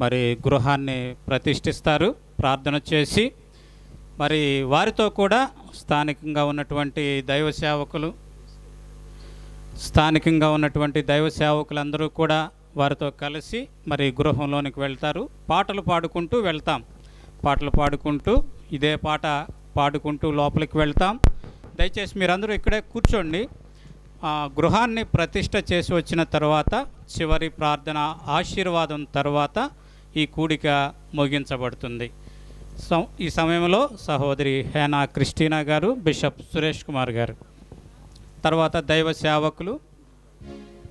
S1: మరి గృహాన్ని ప్రతిష్ఠిస్తారు ప్రార్థన చేసి. మరి వారితో కూడా స్థానికంగా ఉన్నటువంటి దైవ సేవకులందరూ కూడా వారితో కలిసి మరి గృహంలోనికి వెళ్తారు. పాటలు పాడుకుంటూ వెళ్తాం. పాటలు పాడుకుంటూ ఇదే పాట పాడుకుంటూ లోపలికి వెళ్తాం. దయచేసి మీరందరూ ఇక్కడే కూర్చోండి. గృహాన్ని ప్రతిష్ట చేసి వచ్చిన తర్వాత చివరి ప్రార్థన ఆశీర్వాదం తర్వాత ఈ కూడిక ముగించబడుతుంది. ఈ సమయంలో సహోదరి హేనా క్రిస్టీనా గారు, బిషప్ సురేష్ కుమార్ గారు, తర్వాత దైవ సేవకులు,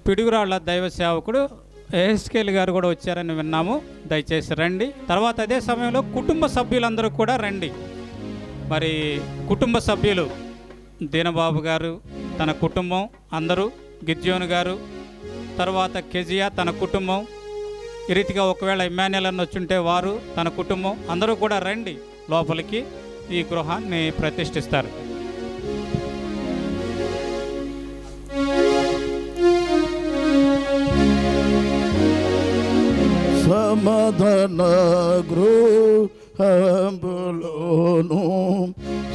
S1: పిడుగురాళ్ళ దైవ సేవకుడు ఎహెస్కేల్ గారు కూడా వచ్చారని విన్నాము. దయచేసి రండి. తర్వాత అదే సమయంలో కుటుంబ సభ్యులందరూ కూడా రండి. మరి కుటుంబ సభ్యులు దీనబాబు గారు తన కుటుంబం అందరూ, గిద్యోను గారు, తర్వాత కెజియా తన కుటుంబం, ఈ రీతిగా ఒకవేళ ఇమ్మాన్యుయల్ అన్న వచ్చుంటే వారు తన కుటుంబం అందరూ కూడా రండి లోపలికి. ఈ గృహాన్ని ప్రతిష్ఠిస్తారు.
S9: సమాధాన గృహంబులోను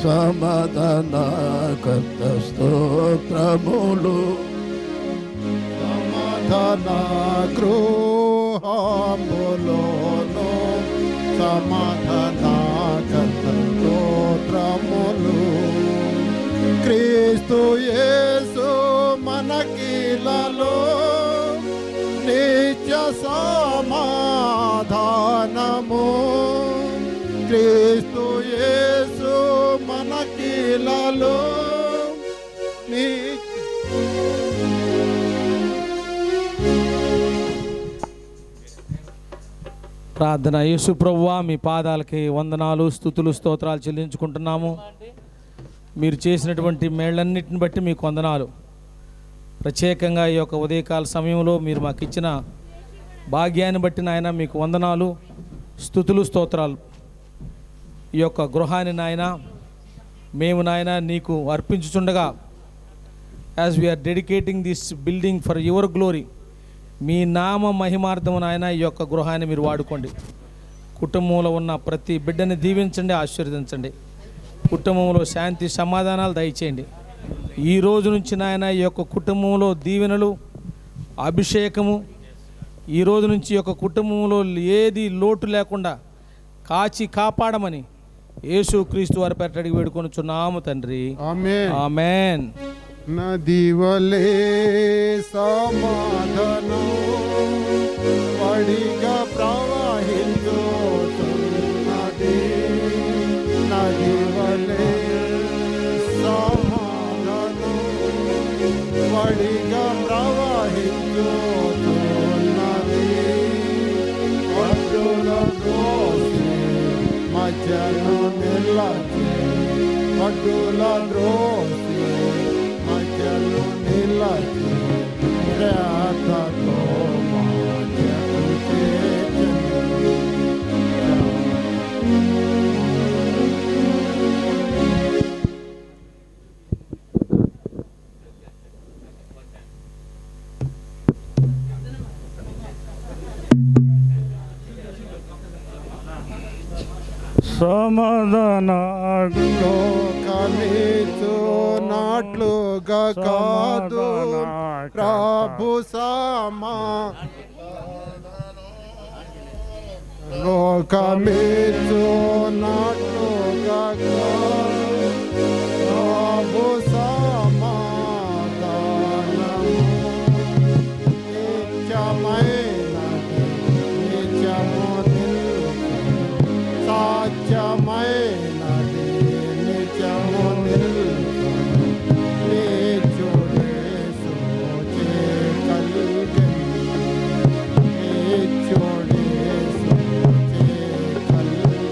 S9: సమాధాన కర్త స్తోత్రములు.
S2: సమాధాన గృహంబులోను సమాధాన కర్త స్తోత్రములు. క్రీస్తు యేసు మనకిలలో నిత్య సమాధానము. క్రీస్తు యేసు మనకిలలో
S7: ప్రార్థన. యేసు ప్రభువా, మీ పాదాలకి వందనాలు, స్తుతులు, స్తోత్రాలు చెల్లించుకుంటున్నాము. మీరు చేసినటువంటి మేళ్ళన్నిటిని బట్టి మీకు వందనాలు. ప్రత్యేకంగా ఈ యొక్క ఉదయకాల సమయంలో మీరు మాకు ఇచ్చిన భాగ్యాన్ని బట్టి నాయన మీకు వందనాలు, స్తుతులు, స్తోత్రాలు. ఈ యొక్క గృహాన్ని నాయన మేము నాయన నీకు అర్పించుచుండగా, as we are dedicating this building for your glory, మీ నామ మహిమార్థము నాయన ఈ యొక్క గృహాన్ని మీరు వాడుకోండి. కుటుంబంలో ఉన్న ప్రతి బిడ్డని దీవించండి, ఆశీర్వదించండి. కుటుంబంలో శాంతి సమాధానాలు దయచేయండి. ఈ రోజు నుంచి నాయన ఈ యొక్క కుటుంబంలో దీవెనలు, అభిషేకము, ఈ రోజు నుంచి ఈ యొక్క కుటుంబంలో ఏది లోటు లేకుండా కాచి కాపాడమని యేసు క్రీస్తు వారి పేరిట అడిగి వేడుకొనుచున్నాము తండ్రి.
S2: ఆమేన్.
S7: ఆమేన్.
S2: నది వలే సమాధానం వడిగా ప్రవహించుతున్నది. నది వలే సమాధానం వడిగా ప్రవహించుతున్నది. అడ్డుల ద్రోసి మధ్యను నిలచి, అడ్డుల ద్రోసి మధ్యను నిలచి రేఖతో మధ్యకు చేర్చును.
S9: సమాధాన
S2: లోకమిచ్చు నాట్లుగా కాదు ప్రభు సమా. లోకమిచ్చు నాట్లుగా కాదు ప్రభు సమాధానము. నిత్యమైనది నిత్యము సాధ్యమైనది నిత్యము నిత్యుడేసు కలిగి నిత్యుడేసు కలిగి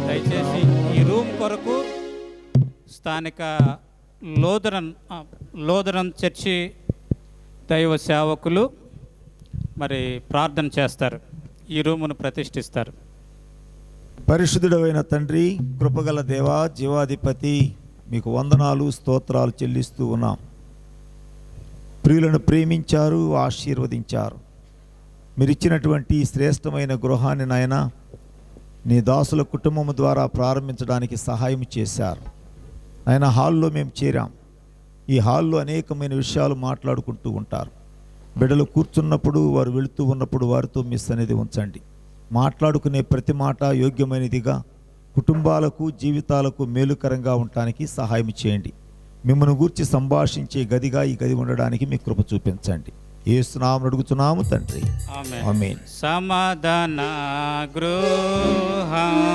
S1: దయచేసి ఈ రూమ్ కొరకు స్థానిక లోదరన్ చర్చి దైవ సేవకులు మరి ప్రార్థన చేస్తారు. ఈ రూమును ప్రతిష్ఠిస్తారు.
S4: పరిశుద్ధుడైన తండ్రి, కృపగల దేవా, జీవాధిపతి, మీకు వందనాలు, స్తోత్రాలు చెల్లిస్తూ ఉన్నాం. ప్రియులను ప్రేమించారు, ఆశీర్వదించారు. మీరు ఇచ్చినటువంటి శ్రేష్టమైన గృహాన్ని నాయన నీ దాసుల కుటుంబం ద్వారా ప్రారంభించడానికి సహాయం చేశారు. ఆయన హాల్లో మేము చేరాం. ఈ హాల్లో అనేకమైన విషయాలు మాట్లాడుకుంటూ ఉంటారు. బిడ్డలు కూర్చున్నప్పుడు, వారు వెళుతూ ఉన్నప్పుడు వారితో మీ సన్నిధి ఉంచండి. మాట్లాడుకునే ప్రతి మాట యోగ్యమైనదిగా, కుటుంబాలకు జీవితాలకు మేలుకరంగా ఉండటానికి సహాయం చేయండి. మిమ్మల్ని గూర్చి సంభాషించే గదిగా ఈ గది ఉండడానికి మీ కృప చూపించండి. యేసునామమున అడుగుతున్నాము తండ్రి, ఆమేన్.
S1: సమాధాన గృహంబులో